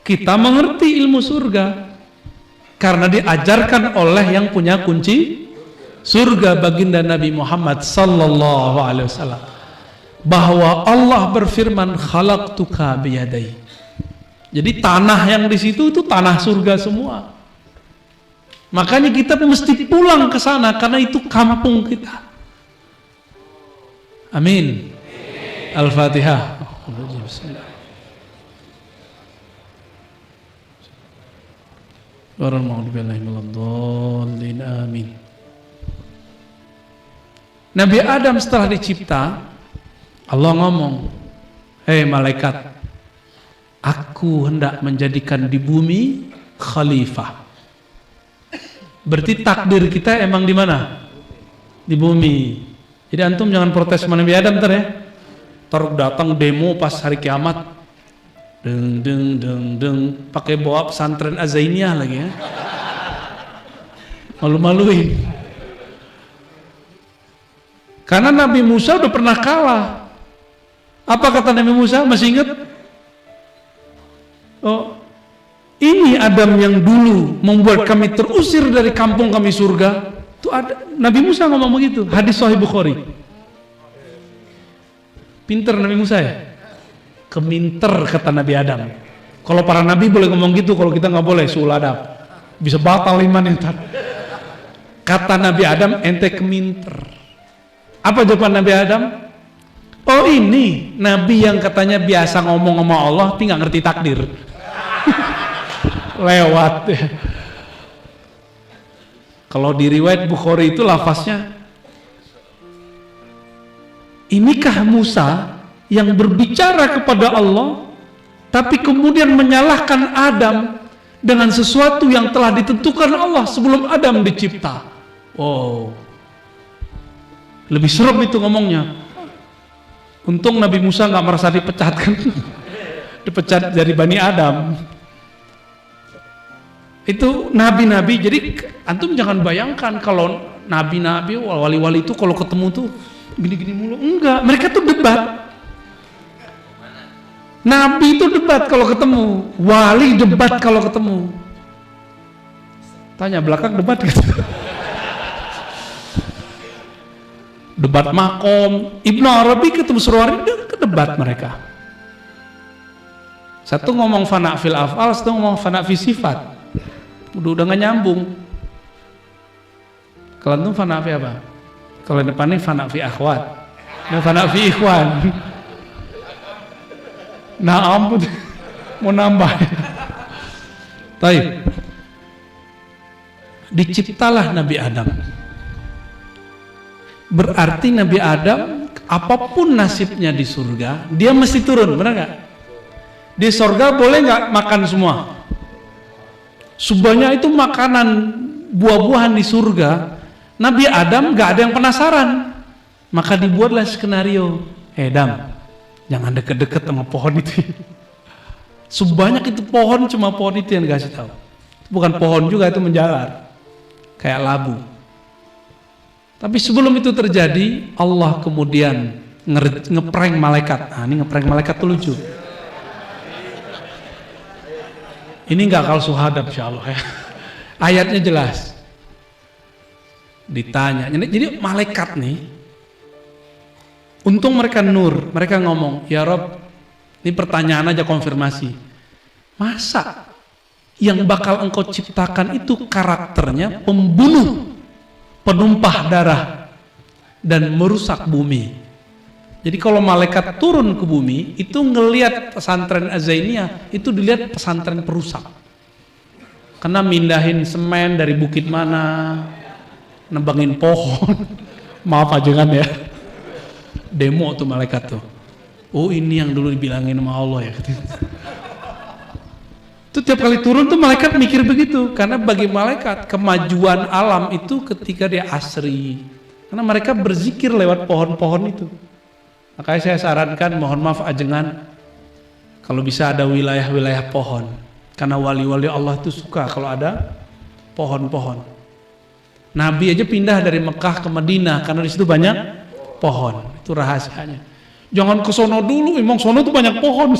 S1: Kita mengerti ilmu surga karena diajarkan oleh yang punya kunci surga, baginda Nabi Muhammad sallallahu alaihi wasallam, bahwa Allah berfirman khalaqtuka biyadai. Jadi tanah yang di situ itu tanah surga semua. Makanya kita mesti pulang ke sana karena itu kampung kita. Amin. Al-Fatihah. Amin. Nabi Adam setelah dicipta, Allah ngomong, hei malaikat, aku hendak menjadikan di bumi khalifah. Berarti takdir kita emang di mana? Di bumi. Jadi antum jangan protes sama Nabi Adam ntar ya. Ntar datang demo pas hari kiamat, deng, pakai bawa pesantren Azainiyah lagi ya. Malu-maluin. Karena Nabi Musa udah pernah kalah. Apa kata Nabi Musa? Masih ingat? Oh, ini Adam yang dulu membuat kami terusir dari kampung kami surga. Itu ada Nabi Musa ngomong begitu. Hadis Sahih Bukhari. Pinter Nabi Musa ya. Keminter kata Nabi Adam. Kalau para nabi boleh ngomong gitu, kalau kita nggak boleh, suul adab. Bisa batal iman entar. Kata Nabi Adam, ente keminter. Apa jawaban Nabi Adam? Oh ini Nabi yang katanya biasa ngomong sama Allah, tapi nggak ngerti takdir. Lewat ya. Kalau di riwayat Bukhari itu lafaznya, inikah Musa yang berbicara kepada Allah tapi kemudian menyalahkan Adam dengan sesuatu yang telah ditentukan Allah sebelum Adam dicipta. Oh, lebih serem itu ngomongnya. Untung Nabi Musa nggak merasa dipecat kan. Dipecat dari Bani Adam. Itu nabi-nabi. Jadi antum jangan bayangkan kalau nabi-nabi, wali-wali itu kalau ketemu tuh gini-gini mulu. Enggak, mereka tuh debat. Nabi itu debat kalau ketemu, wali debat kalau ketemu. Tanya belakang debat gitu. Debat makom. Ibnu Arabi ketemu Surwari, ke debat mereka. Satu ngomong fana fil afal, satu ngomong fana fi sifat. Udah nggak nyambung. Kalau itu fana fi apa? Kalau depan ini fana fi akhwat, dan fana fi ikhwan. Nah ampun, mau nambah. Taib. Diciptalah Nabi Adam. Berarti Nabi Adam, apapun nasibnya di surga, dia mesti turun, benar nggak? Di surga boleh nggak makan semua? Sebanyak itu makanan buah-buahan di surga, Nabi Adam nggak ada yang penasaran, maka dibuatlah skenario. Adam, jangan deket-deket sama pohon itu. Sebanyak itu pohon, cuma pohon itu yang dikasih tahu. Bukan pohon juga, itu menjalar, kayak labu. Tapi sebelum itu terjadi, Allah kemudian ngeprank malaikat. Nah, ini ngeprank malaikat tuh lucu. Ini nggak akal suhadab insyaallah ya. Ayatnya jelas. Ditanya. Jadi malaikat nih, untung mereka nur, mereka ngomong, ya Rob, ini pertanyaan aja konfirmasi. Masa yang bakal engkau ciptakan itu karakternya pembunuh, penumpah darah, dan merusak bumi. Jadi kalau malaikat turun ke bumi, itu ngelihat pesantren Az-Zainiyah, itu dilihat pesantren perusak. Karena mindahin semen dari bukit mana, nebangin pohon, maaf aja kan ya, demo tuh malaikat tuh. Oh ini yang dulu dibilangin sama Allah ya. Itu tiap kali turun tuh malaikat mikir begitu, karena bagi malaikat kemajuan alam itu ketika dia asri, karena mereka berzikir lewat pohon-pohon itu. Makanya saya sarankan, mohon maaf ajengan, kalau bisa ada wilayah-wilayah pohon, karena wali-wali Allah itu suka kalau ada pohon-pohon. Nabi aja pindah dari Mekah ke Madinah karena di situ banyak pohon. Itu rahasianya. Jangan ke sono dulu, emang sono tuh banyak pohon.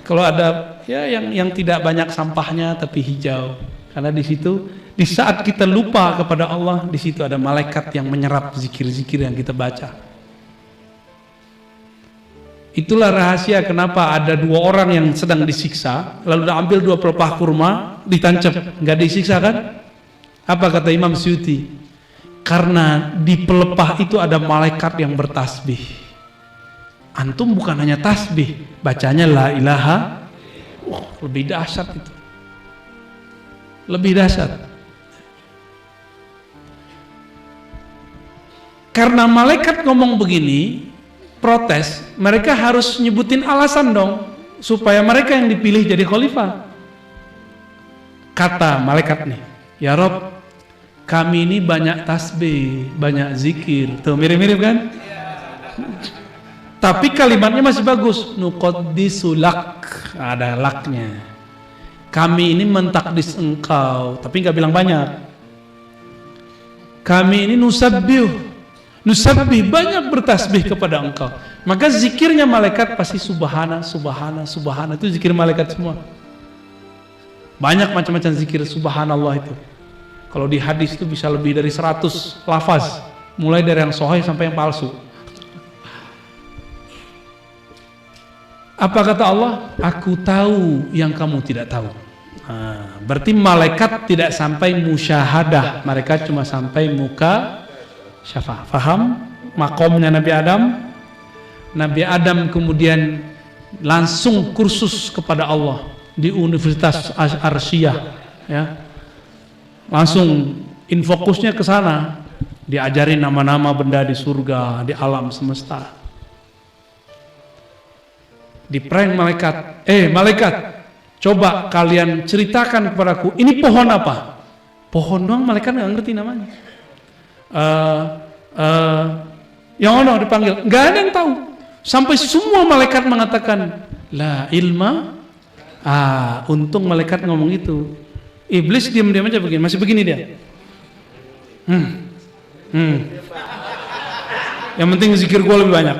S1: Kalau ada ya yang tidak banyak sampahnya tapi hijau. Karena di situ di saat kita lupa kepada Allah, di situ ada malaikat yang menyerap zikir-zikir yang kita baca. Itulah rahasia kenapa ada 2 orang yang sedang disiksa, lalu ambil 2 pelepah kurma, ditancap, nggak disiksa kan? Apa kata Imam Suyuti? Karena di pelepah itu ada malaikat yang bertasbih. Antum bukan hanya tasbih, bacanya la ilaha. Lebih dahsyat itu. Lebih dahsyat. Karena malaikat ngomong begini, protes, mereka harus nyebutin alasan dong, supaya mereka yang dipilih jadi khalifah. Kata malaikat nih, ya Rob, kami ini banyak tasbih, banyak zikir. Tuh mirip-mirip kan? Tapi kalimatnya masih bagus. Nuqaddisulak, ada laknya. Kami ini mentakdis engkau, tapi nggak bilang banyak. Kami ini nusabbih, banyak bertasbih kepada engkau. Maka zikirnya malaikat pasti subhana, subhana, subhana. Itu zikir malaikat semua. Banyak macam-macam zikir subhanallah itu. Kalau di hadis itu bisa lebih dari 100 lafaz, mulai dari yang sahih sampai yang palsu. Apa kata Allah? Aku tahu yang kamu tidak tahu. Nah, berarti malaikat tidak sampai musyahadah, mereka cuma sampai muka syafaat. Faham makomnya Nabi Adam? Nabi Adam kemudian langsung kursus kepada Allah di Universitas Arsyiyah, ya. Langsung infokusnya ke sana, diajarin nama-nama benda di surga, di alam semesta. Di prank malaikat, malaikat, coba kalian ceritakan kepadaku, ini pohon apa? Pohon doang, malaikat nggak ngerti namanya. Yang ono dipanggil, nggak ada yang tahu. Sampai semua malaikat mengatakan, la ilma. Untung malaikat ngomong itu. Iblis diam-diam aja begini, masih begini dia. Yang penting zikir gua lebih banyak.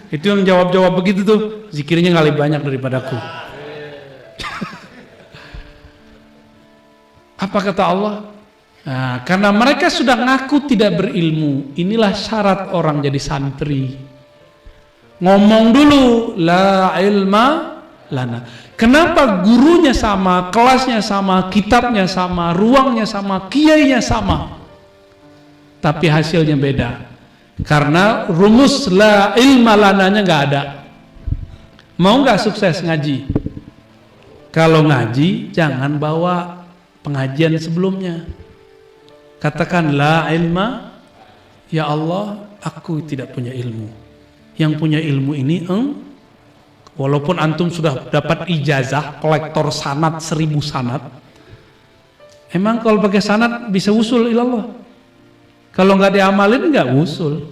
S1: Itu yang jawab-jawab begitu tuh, zikirnya nggak lebih banyak daripadaku. Apa kata Allah? Nah, karena mereka sudah ngaku tidak berilmu, inilah syarat orang jadi santri. Ngomong dulu, la ilma lana. Kenapa gurunya sama, kelasnya sama, kitabnya sama, ruangnya sama, kiainya sama, tapi hasilnya beda? Karena rumus la ilma lananya nggak ada. Mau nggak sukses ngaji? Kalau ngaji jangan bawa pengajian sebelumnya. Katakan la ilma, ya Allah, aku tidak punya ilmu. Yang punya ilmu ini walaupun antum sudah dapat ijazah kolektor sanad 1000 sanad, emang kalau pakai sanad bisa usul ilallah? Kalau nggak diamalin nggak usul.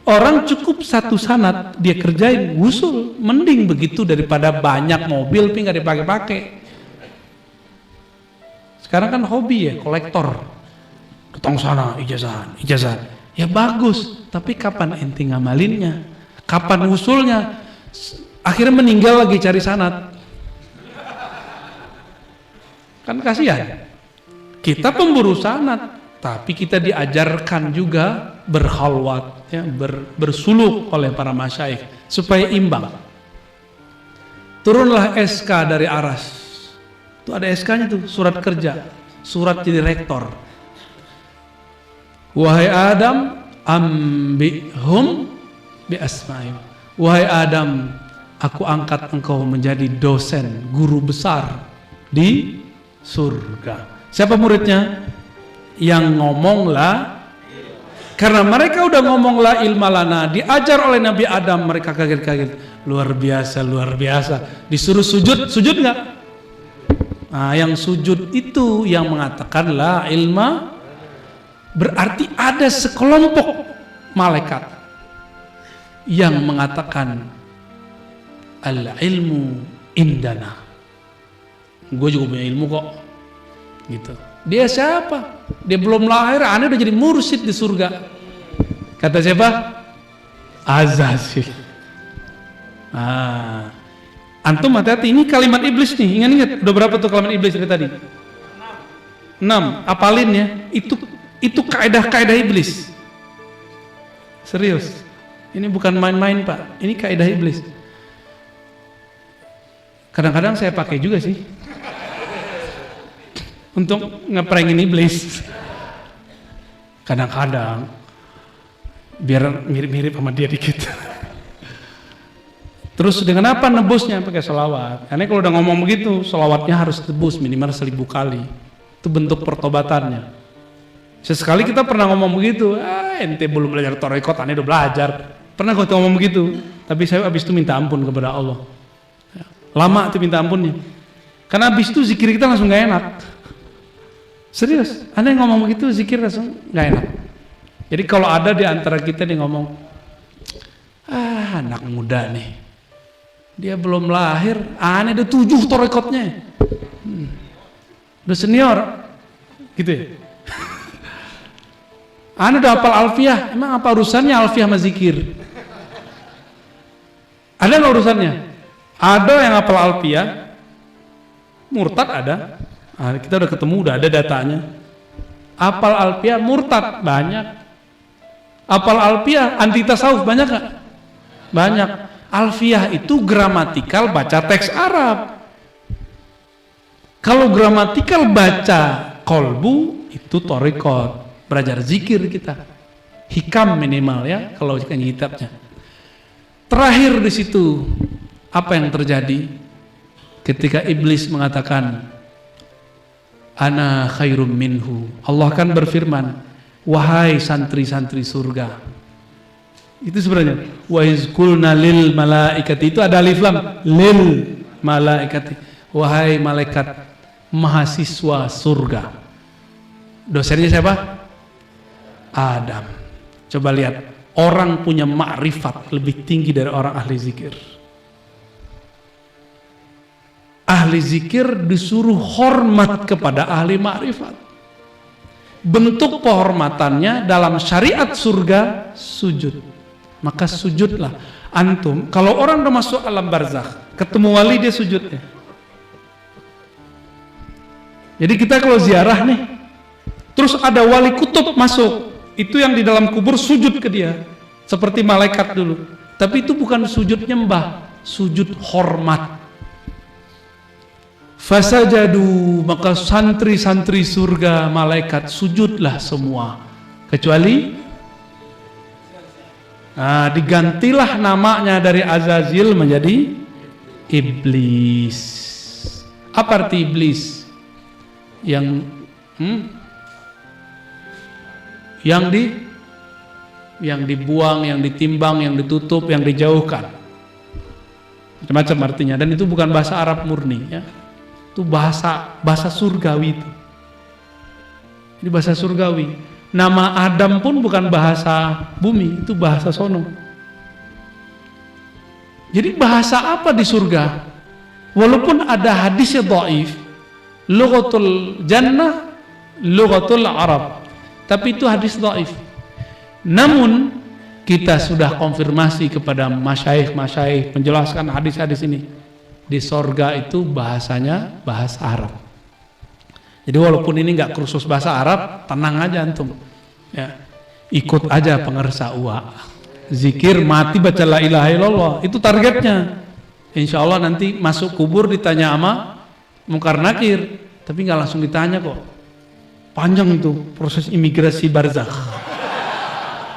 S1: Orang cukup 1 sanad dia kerjain usul, mending begitu daripada banyak mobil tapi nggak dipakai-pakai. Sekarang kan hobi ya, kolektor, datang sana ijazah, ya bagus, tapi kapan ente ngamalinnya? Kapan usulnya? Akhirnya meninggal lagi cari sanad. Kan kasihan. Kita pemburu sanad, tapi kita diajarkan juga berkhalwat, ya, bersuluk oleh para masyayikh supaya imbang. Turunlah SK dari Aras. Itu ada SK-nya tuh, surat kerja, surat jadi rektor. Wahai Adam, ambihum bi asma'ihim. Wahai Adam, aku angkat engkau menjadi dosen, guru besar di surga. Siapa muridnya? Yang ngomonglah, karena mereka udah ngomonglah ilmalana, diajar oleh Nabi Adam, mereka kaget-kaget. Luar biasa, luar biasa. Disuruh sujud, sujud nggak? Nah, yang sujud itu yang mengatakan la ilma, berarti ada sekelompok malaikat yang mengatakan al ilmu indana. Gue juga punya ilmu kok. Gitu. Dia siapa? Dia belum lahir, aneh udah jadi mursyid di surga. Kata siapa? Azazil. Antum hati-hati, ini kalimat iblis nih. Ingat-ingat, udah berapa tuh kalimat iblis dari tadi? 6. Apalin ya. Itu kaidah-kaidah iblis. Serius. Ini bukan main-main, Pak. Ini kaidah iblis. Kadang-kadang saya pakai juga sih. Untuk ngeprengin iblis. Kadang-kadang biar mirip-mirip sama dia dikit. Terus dengan apa nebusnya? Pakai sholawat. Karena kalau udah ngomong begitu, sholawatnya harus tebus minimal 1000 kali. Itu bentuk pertobatannya. Sesekali kita pernah ngomong begitu, ente belum belajar tarekat, aneh udah belajar. Pernah kau ngomong begitu, tapi saya habis itu minta ampun kepada Allah. Lama tuh minta ampunnya. Karena habis itu zikir kita langsung gak enak. Serius, aneh ngomong begitu zikir langsung gak enak. Jadi kalau ada di antara kita yang ngomong, anak muda nih, dia belum lahir, aneh udah 7 tarekatnya, udah senior, gitu ya. Aneh udah hafal alfiah, emang apa urusannya alfiah sama zikir? Ada nggak urusannya? Ada yang hafal alfiah, murtad ada. Kita udah ketemu, udah ada datanya. Hafal alfiah murtad banyak. Hafal alfiah anti tasawuf banyak nggak? Banyak. Alfiah itu gramatikal baca teks Arab. Kalau gramatikal baca kolbu itu tarekat, belajar zikir kita. Hikam minimal ya kalau kitabnya. Terakhir di situ apa yang terjadi ketika iblis mengatakan ana khairum minhu. Allah kan berfirman, wahai santri-santri surga. Itu sebenarnya wa iz qulna lil malaikati, itu ada alif lam, lil malaikati, wahai malaikat mahasiswa surga. Dosennya siapa? Adam. Coba lihat, orang punya makrifat lebih tinggi dari orang ahli zikir. Ahli zikir disuruh hormat kepada ahli makrifat. Bentuk penghormatannya dalam syariat surga sujud. Maka sujudlah antum. Kalau orang udah masuk alam barzakh, ketemu wali dia sujudnya. Jadi kita kalau ziarah nih, terus ada wali kutub masuk, itu yang di dalam kubur sujud ke dia, seperti malaikat dulu. Tapi itu bukan sujud nyembah, sujud hormat. Fasajadu, maka santri-santri surga malaikat sujudlah semua, kecuali digantilah namanya dari Azazil menjadi iblis. Apa arti iblis? Yang dibuang, yang ditimbang, yang ditutup, yang dijauhkan. Macam-macam artinya, dan itu bukan bahasa Arab murni ya. Itu bahasa surgawi itu. Ini bahasa surgawi. Nama Adam pun bukan bahasa bumi, itu bahasa sono. Jadi bahasa apa di surga? Walaupun ada hadisnya dhaif, lughatul jannah, lughatul Arab, tapi itu hadis dhaif. Namun kita sudah konfirmasi kepada masyayikh menjelaskan hadis-hadis ini. Di surga itu bahasanya bahasa Arab. Jadi walaupun ini nggak kursus bahasa Arab, tenang aja antum. Ya, ikut aja pengersa uwa. Zikir mati baca la ilaha illallah, itu targetnya. Insya Allah nanti masuk kubur ditanya sama Munkar Nakir, tapi nggak langsung ditanya kok. Panjang itu proses imigrasi barzakh.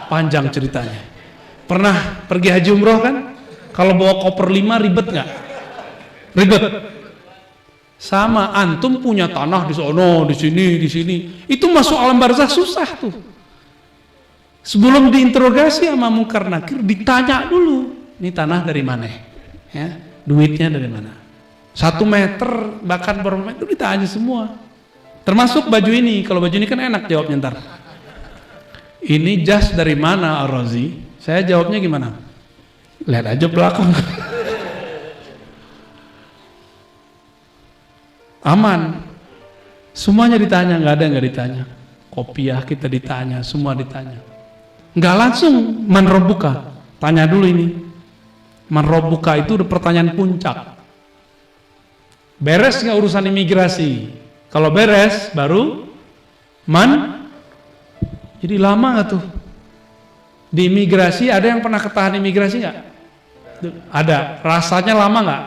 S1: Panjang ceritanya. Pernah pergi haji umroh kan? Kalau bawa koper 5 ribet nggak? Ribet. Sama antum punya tanah di sono, di sini. Itu masuk alam barzakh susah tuh. Sebelum diinterogasi sama Munkar Nakir, ditanya dulu, ini tanah dari mana? Ya, duitnya dari mana? 1 meter, bahkan berapa meter, itu ditanya semua. Termasuk baju ini, kalau baju ini kan enak jawabnya ntar. Ini jas dari mana Ar-Razi? Saya jawabnya gimana? Lihat aja belakang. Aman, semuanya ditanya, nggak ada yang nggak ditanya. Kopiah kita ditanya, semua ditanya. Nggak langsung man rabbuka, tanya dulu ini. Man rabbuka itu udah pertanyaan puncak. Beres nggak urusan imigrasi? Kalau beres, baru man. Jadi lama nggak tuh? Di imigrasi ada yang pernah ketahan imigrasi nggak? Ada. Rasanya lama nggak?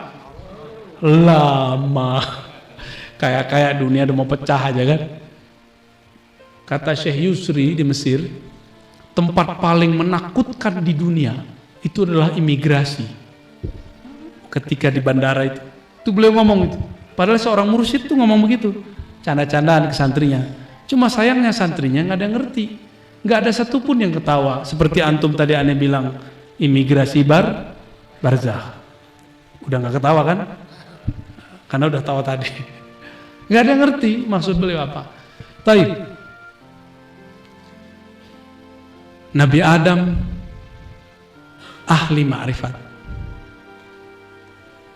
S1: Lama. Kayak dunia udah mau pecah aja kan. Kata Syekh Yusri di Mesir, tempat paling menakutkan di dunia itu adalah imigrasi. Ketika di bandara itu beliau ngomong itu. Padahal seorang mursyid tuh ngomong begitu, canda-candaan ke santrinya. Cuma sayangnya santrinya nggak ada yang ngerti, nggak ada satupun yang ketawa. Seperti antum tadi aneh bilang imigrasi barzakh, udah nggak ketawa kan? Karena udah tahu tadi. Nggak ada yang ngerti maksud beliau apa. Taib. Nabi Adam ahli ma'rifat.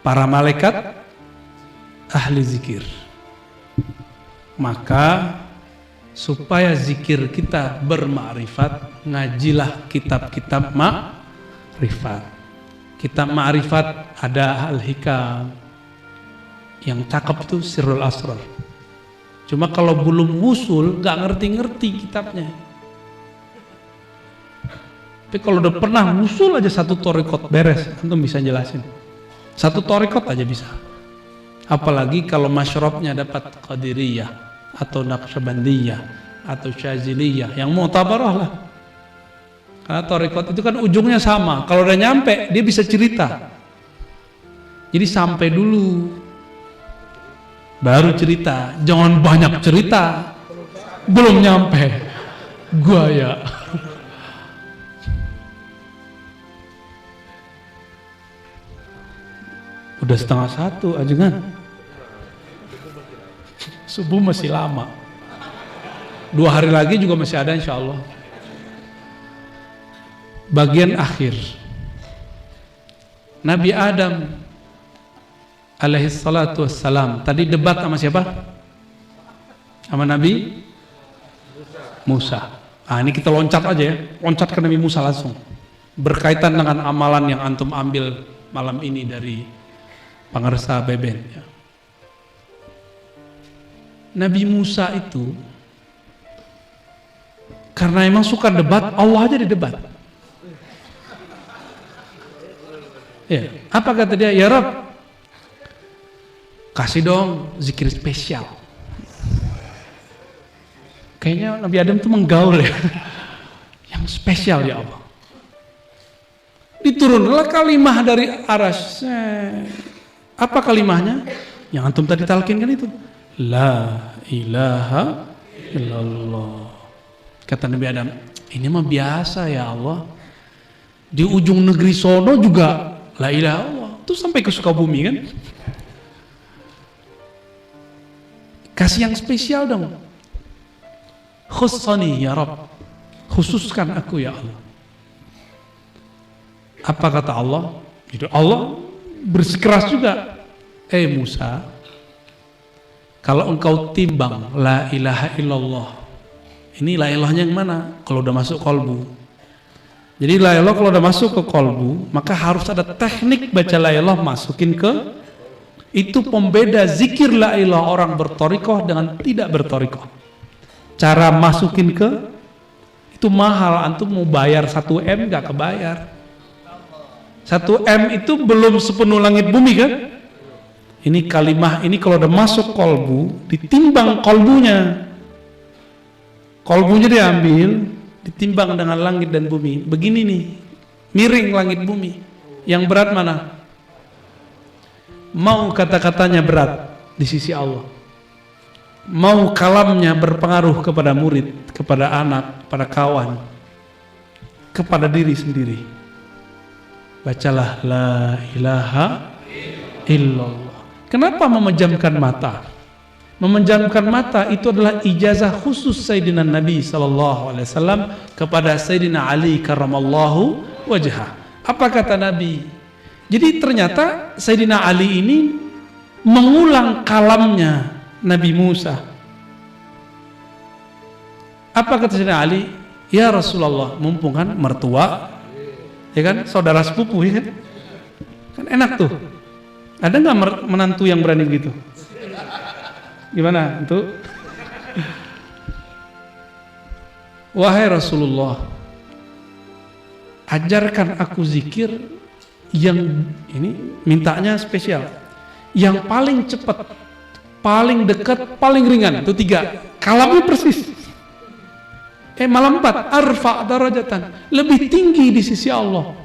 S1: Para malaikat ahli zikir. Maka supaya zikir kita berma'rifat, ngajilah kitab-kitab ma'rifat. Kitab ma'rifat ada Al-Hikam. Yang cakep itu Sirrul Asrar. Cuma kalau belum wusul nggak ngerti-ngerti kitabnya. Tapi kalau udah pernah wusul aja 1 thariqat beres, antum bisa jelasin. 1 thariqat aja bisa. Apalagi kalau masyrabnya dapat Qadiriyah atau Naqsyabandiyah atau Syaziliyah yang mu'tabarah lah. Karena thariqat itu kan ujungnya sama. Kalau udah nyampe dia bisa cerita. Jadi sampai dulu baru cerita, jangan banyak cerita, belum nyampe, gua ya. Udah 12:30 ajengan, subuh masih lama, 2 hari lagi juga masih ada insya Allah. Bagian akhir, Nabi Adam alaihi salatu wassalam tadi debat sama siapa? Sama Nabi Musa. Ini kita loncat aja ya, loncat ke Nabi Musa langsung. Berkaitan dengan amalan yang antum ambil malam ini dari pengersa Beben. Nabi Musa itu karena emang suka debat, Allah aja di debat. Ya, apa kata dia? Ya Rabb, kasih dong zikir spesial. Kayaknya Nabi Adam tuh menggaul ya. Yang spesial ya Allah. Diturunlah kalimah dari aras. Apa kalimahnya? Yang antum tadi talkinkan itu. La ilaha illallah. Kata Nabi Adam, ini mah biasa ya Allah. Di ujung negeri sono juga la ilaha illallah. Itu sampai ke Sukabumi kan? Kasih yang spesial dong. Khussani ya Rabb, khususkan aku ya Allah. Apa kata Allah? Itu Allah bersikeras juga. Musa, kalau engkau timbang la ilaha illallah, ini la ilahnya yang mana? Kalau udah masuk kolbu. Jadi la ilah kalau udah masuk ke kolbu, maka harus ada teknik baca la ilah masukin ke Itu pembeda zikir la ilaha orang bertorikoh dengan tidak bertorikoh. Cara masukin ke itu mahal, antum mau bayar 1 M gak kebayar. 1 M itu belum sepenuh langit bumi kan. Ini kalimah ini kalau udah masuk kolbu, ditimbang kolbunya. Kolbunya diambil, ditimbang dengan langit dan bumi. Begini nih, miring langit bumi. Yang berat mana? Mau kata-katanya berat di sisi Allah, mau kalamnya berpengaruh kepada murid, kepada anak, kepada kawan, kepada diri sendiri. Bacalah la ilaha illallah. Kenapa memejamkan mata? Memejamkan mata itu adalah ijazah khusus Sayyidina Nabi SAW kepada Sayyidina Ali karramallahu wajhah. Apa kata Nabi? Jadi ternyata Sayyidina Ali ini mengulang kalamnya Nabi Musa. Apa kata Sayyidina Ali? Ya Rasulullah, mumpung kan mertua, ya kan, saudara sepupu, ya kan? Kan enak tuh. Ada nggak menantu yang berani gitu? Gimana itu? Wahai Rasulullah, ajarkan aku zikir yang ini mintanya spesial, yang paling cepat, paling dekat, paling ringan. Itu 3 kalamnya persis. Malah 4 arfa darajatan, lebih tinggi di sisi Allah.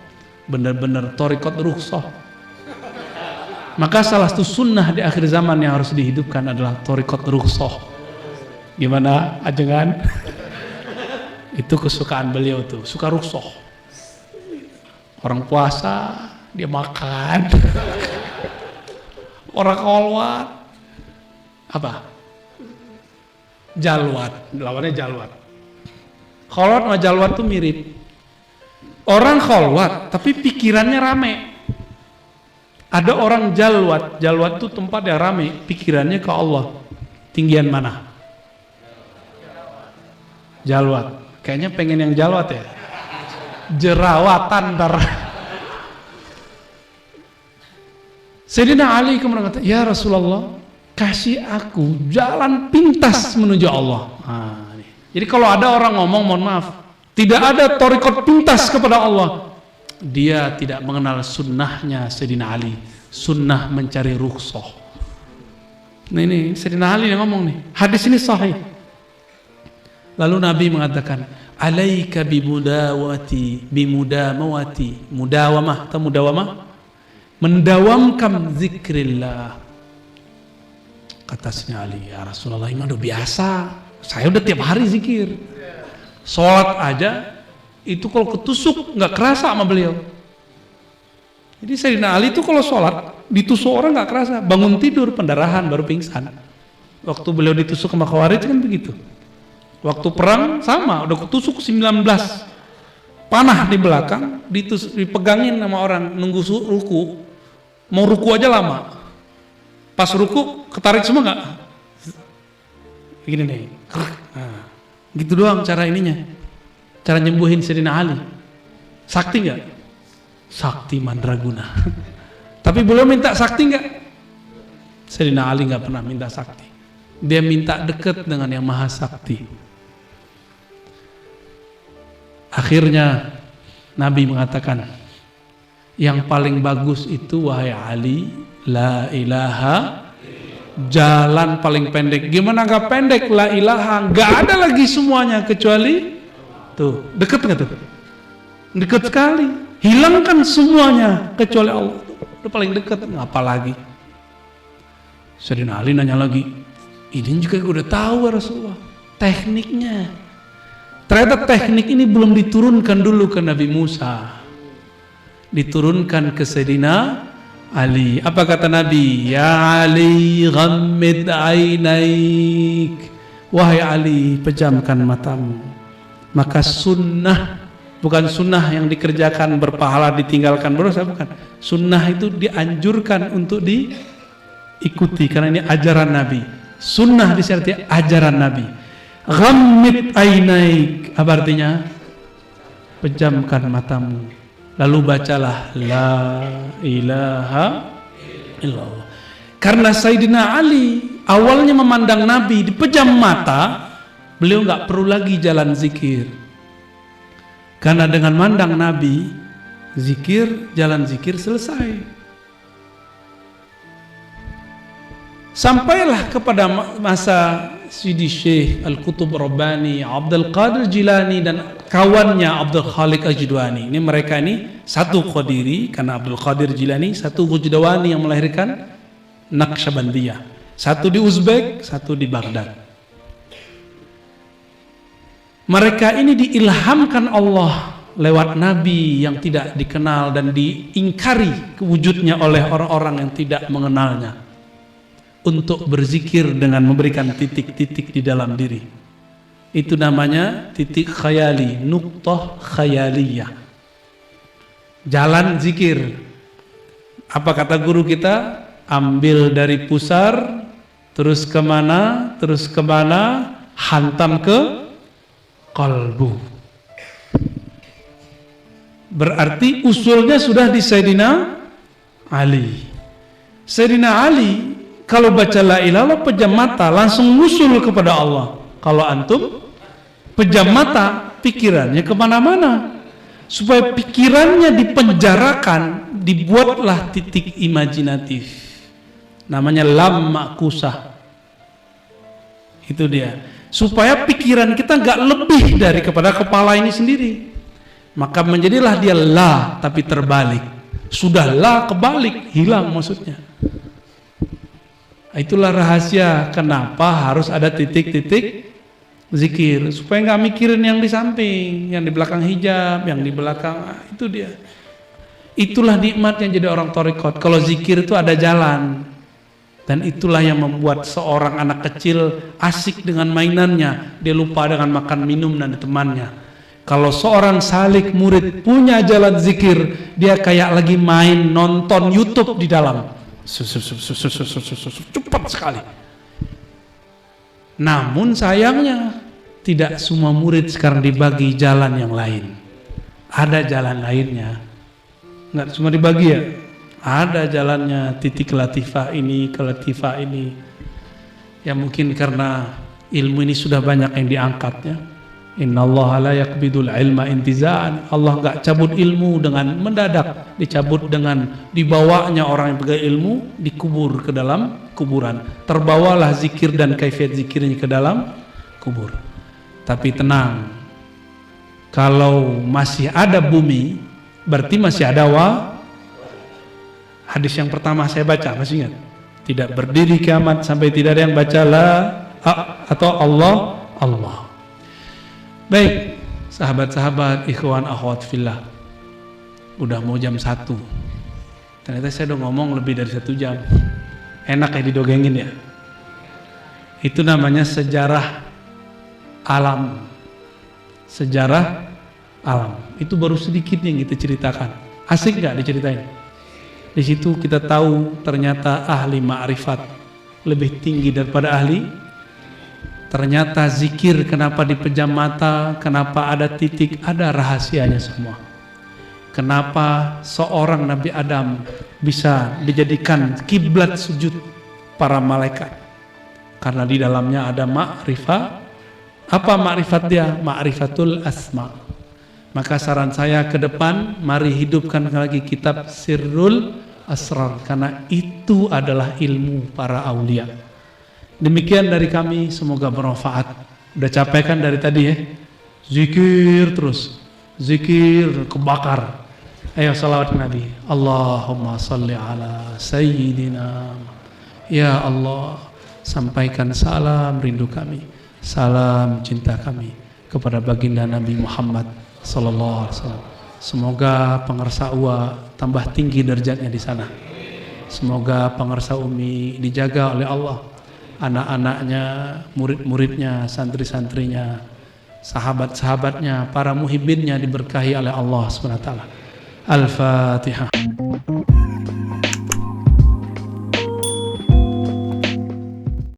S1: Benar-benar thariqat rukhsah. Maka salah satu sunnah di akhir zaman yang harus dihidupkan adalah thariqat rukhsah. Gimana ajengan? Itu kesukaan beliau tuh, suka rukhsah. Orang puasa dia makan. Orang kolwat apa? Jalwat, lawannya jalwat. Kolwat sama jalwat tuh mirip. Orang kolwat tapi pikirannya rame. Ada orang jalwat, jalwat tuh tempat yang rame, pikirannya ke Allah. Tinggian mana? Jalwat. Kayaknya pengen yang jalwat ya. Jerawatan ntar. Sayyidina Ali kemudian kata, ya Rasulullah, kasih aku jalan pintas menuju Allah. Jadi kalau ada orang ngomong, mohon maaf, tidak ada thariqat pintas kepada Allah, dia tidak mengenal sunnahnya Sayyidina Ali, sunnah mencari rukhsah. Nah ini Sayyidina Ali yang ngomong nih, hadis ini sahih. Lalu Nabi mengatakan, alaika bimudawati, mudawamah atau mudawamah, mendawamkan zikrillah. Kata Sayyidina Ali, ya Rasulullah, ini udah biasa, saya udah tiap hari zikir. Sholat aja itu kalau ketusuk nggak kerasa sama beliau. Jadi Sayyidina Ali itu kalau sholat ditusuk orang nggak kerasa, bangun tidur pendarahan baru pingsan. Waktu beliau ditusuk sama Khawarij kan begitu. Waktu perang sama, udah ketusuk 19 panah di belakang, dipegangin sama orang nunggu ruku, mau ruku aja lama. Pas ruku ketarik semua nggak? Begini nih, nah, gitu doang cara ininya, cara nyembuhin Sayyidina Ali. Sakti nggak? Sakti mandraguna. Tapi beliau minta sakti nggak? Sayyidina Ali nggak pernah minta sakti. Dia minta dekat dengan yang maha sakti. Akhirnya Nabi mengatakan, yang paling bagus itu wahai Ali, la ilaha, jalan paling pendek. Gimana gak pendek? La ilaha, gak ada lagi semuanya kecuali tuh, deket gak tuh? Deket sekali. Hilangkan semuanya kecuali Allah. Itu paling dekat. Ngapa lagi? Sayyidina Ali nanya lagi, ini juga gue udah tahu Rasulullah tekniknya. Ternyata teknik ini belum diturunkan dulu ke Nabi Musa, diturunkan ke Sayyidina Ali. Apa kata Nabi? Ya Ali, ghammid ainaik. Wahai Ali, pejamkan matamu. Maka sunnah, bukan sunnah yang dikerjakan berpahala ditinggalkan berdosa, bukan. Sunnah itu dianjurkan untuk diikuti karena ini ajaran Nabi. Sunnah disertai ajaran Nabi. Ghammid ainaik, apa artinya? Pejamkan matamu. Lalu bacalah la ilaha illallah. Karena Sayyidina Ali awalnya memandang Nabi dipejam mata, beliau nggak perlu lagi jalan zikir. Karena dengan mandang Nabi, zikir, jalan zikir selesai. Sampailah kepada masa Sidi Syekh Al-Qutub Rabbani, Abdul Qadir Jilani dan kawannya Abdul Khaliq Al-Jidwani. Ini mereka ini satu Qadiri karena Abdul Qadir Jilani, satu Ghujdawani yang melahirkan Naqsyabandiyah. Satu di Uzbek, satu di Baghdad. Mereka ini diilhamkan Allah lewat Nabi yang tidak dikenal dan diingkari wujudnya oleh orang-orang yang tidak mengenalnya, untuk berzikir dengan memberikan titik-titik di dalam diri. Itu namanya titik khayali, nuqtah khayaliyah, jalan zikir. Apa kata guru kita? Ambil dari pusar, terus kemana, hantam ke qalbu. Berarti usulnya sudah di Sayyidina Ali. Sayyidina Ali kalau baca la ilaha illallah pejam mata langsung usul kepada Allah. Kalau antum pejam mata, pikirannya kemana-mana. Supaya pikirannya dipenjarakan, dibuatlah titik imajinatif. Namanya lam makusah. Itu dia. Supaya pikiran kita nggak lebih dari kepada kepala ini sendiri. Maka menjadilah dia la tapi terbalik. Sudah la kebalik, hilang maksudnya. Itulah rahasia kenapa harus ada titik-titik zikir, supaya nggak mikirin yang di samping, yang di belakang hijab, yang di belakang, itu dia. Itulah nikmatnya jadi orang thariqat. Kalau zikir itu ada jalan. Dan itulah yang membuat seorang anak kecil asik dengan mainannya, dia lupa dengan makan minum dan temannya. Kalau seorang salik murid punya jalan zikir, dia kayak lagi main nonton YouTube di dalam. Cepat sekali. Namun sayangnya tidak semua murid sekarang dibagi jalan yang lain. Ada jalan lainnya, nggak cuma dibagi ya. Ada jalannya, titik latifah ini ke latifah ini. Ya mungkin karena ilmu ini sudah banyak yang diangkatnya. Innallaha la yaqbidul ilma intiza'an. Allah enggak cabut ilmu dengan mendadak, dicabut dengan dibawanya orang yang pegang ilmu, dikubur ke dalam kuburan. Terbawalah zikir dan kaifiat zikirnya ke dalam kubur. Tapi tenang, kalau masih ada bumi, berarti masih ada hadis yang pertama saya baca, masih ingat? Tidak berdiri kiamat sampai tidak ada yang baca la atau Allah. Baik, sahabat-sahabat, ikhwan, akhwat fillah. Udah mau jam 1. Ternyata saya udah ngomong lebih dari 1 jam. Enak ya didogengin ya. Itu namanya sejarah alam. Sejarah alam. Itu baru sedikit yang kita ceritakan. Asik gak diceritain? Di situ kita tahu ternyata ahli ma'rifat lebih tinggi daripada ahli. Ternyata zikir kenapa dipejam mata, kenapa ada titik, ada rahasianya semua. Kenapa seorang Nabi Adam bisa dijadikan kiblat sujud para malaikat? Karena di dalamnya ada ma'rifat. Apa ma'rifat dia? Ma'rifatul asma. Maka saran saya ke depan, mari hidupkan lagi kitab Sirrul Asrar, karena itu adalah ilmu para aulia. Demikian dari kami, semoga bermanfaat. Udah capek kan dari tadi ya? Zikir terus, zikir kebakar. Ayo salawat Nabi. Allahumma salli ala Sayyidina. Ya Allah, sampaikan salam rindu kami, salam cinta kami kepada baginda Nabi Muhammad sallallahu alaihi wasallam. Semoga pengersa UA tambah tinggi derajatnya di sana. Semoga pengersa UMI dijaga oleh Allah, anak-anaknya, murid-muridnya, santri-santrinya, sahabat-sahabatnya, para muhibbinnya diberkahi oleh Allah Subhanahu wa taala. Al-Fatihah.